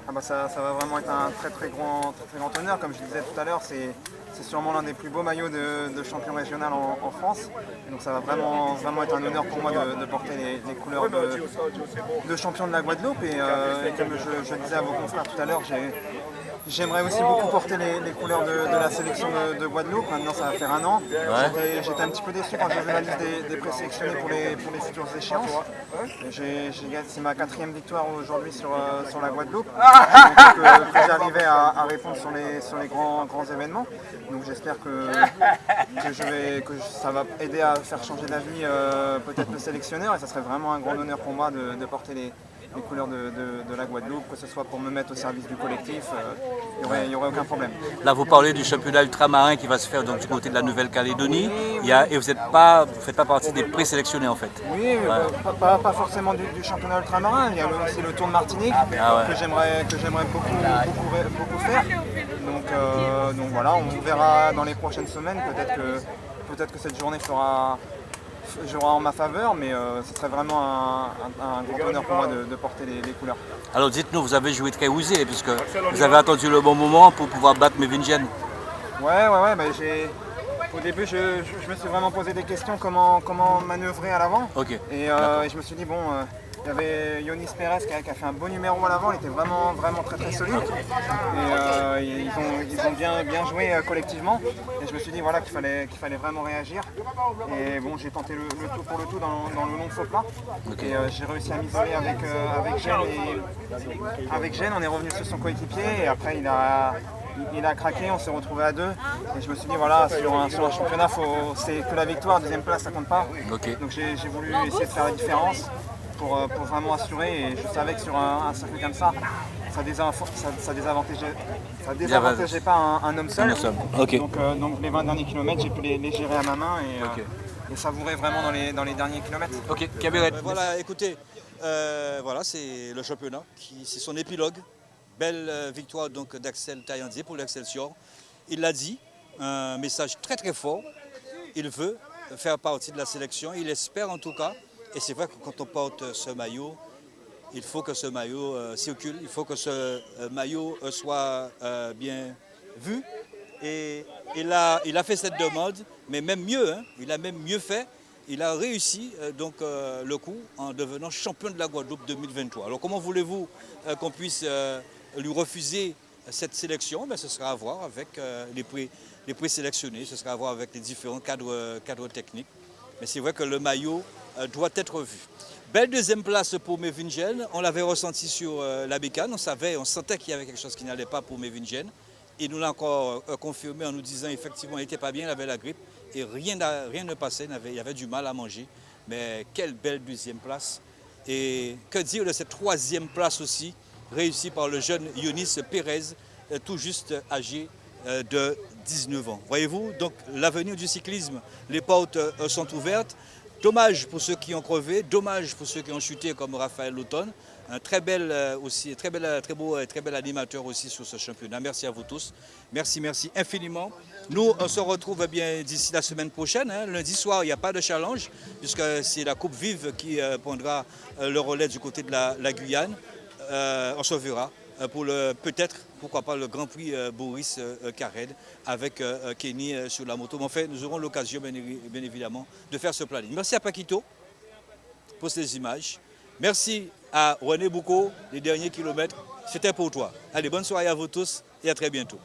Ah bah ça va vraiment être un très grand honneur. Comme je disais tout à l'heure, c'est sûrement l'un des plus beaux maillots de champion régional en France. Et donc ça va vraiment être un honneur pour moi de porter les couleurs de champion de la Guadeloupe. Et comme je disais à vos confrères tout à l'heure, j'aimerais aussi beaucoup porter les couleurs de la sélection de Guadeloupe. Maintenant, ça va faire 1 an. Ouais. J'étais un petit peu déçu quand j'ai vu la liste des présélectionnés pour les futures échéances. C'est ma 4e victoire aujourd'hui sur la Guadeloupe. Donc, que j'arrivais à répondre sur les grands événements. Donc j'espère que ça va aider à faire changer d'avis peut-être le sélectionneur. Et ça serait vraiment un grand honneur pour moi de porter les couleurs de la Guadeloupe, que ce soit pour me mettre au service du collectif, il n'y aurait aucun problème. Là, vous parlez du championnat ultramarin qui va se faire donc, du côté de la Nouvelle-Calédonie, et vous ne faites pas partie des présélectionnés en fait. Oui, ouais. pas forcément du championnat ultramarin, il y a aussi le Tour de Martinique que j'aimerais beaucoup faire. Donc voilà, on verra dans les prochaines semaines, peut-être peut-être que cette journée jouera en ma faveur, mais ce serait vraiment un grand honneur pour moi de porter les couleurs. Alors dites-nous, vous avez joué très rusé puisque vous avez attendu le bon moment pour pouvoir battre Mevinger. Ouais, au début je me suis vraiment posé des questions, comment manœuvrer à l'avant. Okay. Et je me suis dit bon, il y avait Yonis Perez qui a fait un beau numéro à l'avant, il était vraiment très solide. Et ils ont bien joué collectivement. Et je me suis dit voilà, qu'il fallait vraiment réagir. Et bon, j'ai tenté le tout pour le tout dans le long faux plat. Okay. Et j'ai réussi à m'isoler avec Gênes. Et avec Gênes, on est revenu sur son coéquipier et après il a craqué, on s'est retrouvé à 2 et je me suis dit voilà, sur un championnat c'est que la victoire, deuxième place ça compte pas. Okay. Donc j'ai voulu essayer de faire la différence pour vraiment assurer et je savais que sur un circuit comme ça désavantageait pas un homme seul. Okay. Donc les 20 derniers kilomètres j'ai pu les gérer à ma main et savourer vraiment dans les derniers kilomètres. Ok, Kabiret. Voilà, écoutez, voilà, c'est le championnat, c'est son épilogue. Belle victoire donc d'Axel Taillandier pour l'Excelsior. Il l'a dit, un message très fort. Il veut faire partie de la sélection. Il espère en tout cas. Et c'est vrai que quand on porte ce maillot, il faut que ce maillot circule. Il faut que ce maillot soit bien vu. Et il a fait cette demande, mais même mieux, hein, il a même mieux fait. Il a réussi donc le coup en devenant champion de la Guadeloupe 2023. Alors comment voulez-vous qu'on puisse lui refuser cette sélection? Ce sera à voir avec les présélectionnés, ce sera à voir avec les différents cadres techniques. Mais c'est vrai que le maillot doit être vu. Belle deuxième place pour Mevinger. On l'avait ressenti sur la bécane, on sentait qu'il y avait quelque chose qui n'allait pas pour Mevinger. Il nous l'a encore confirmé en nous disant effectivement il n'était pas bien, il avait la grippe et rien ne passait, il y avait du mal à manger. Mais quelle belle deuxième place. Et que dire de cette troisième place aussi, réussie par le jeune Yonis Perez, tout juste âgé de 19 ans. Voyez-vous, donc l'avenir du cyclisme, les portes sont ouvertes. Dommage pour ceux qui ont crevé, dommage pour ceux qui ont chuté comme Raphaël Lautonne. Un très bel animateur aussi sur ce championnat. Merci à vous tous. Merci infiniment. Nous, on se retrouve bien d'ici la semaine prochaine. Hein. Lundi soir, il n'y a pas de challenge, puisque c'est la Coupe Vive qui prendra le relais du côté de la Guyane. On se verra pour peut-être, pourquoi pas, le Grand Prix Boris Cared avec Kenny sur la moto. Mais enfin, nous aurons l'occasion, bien évidemment, de faire ce planning. Merci à Paquito pour ces images. Merci à René Boucaud, les derniers kilomètres. C'était pour toi. Allez, bonne soirée à vous tous et à très bientôt.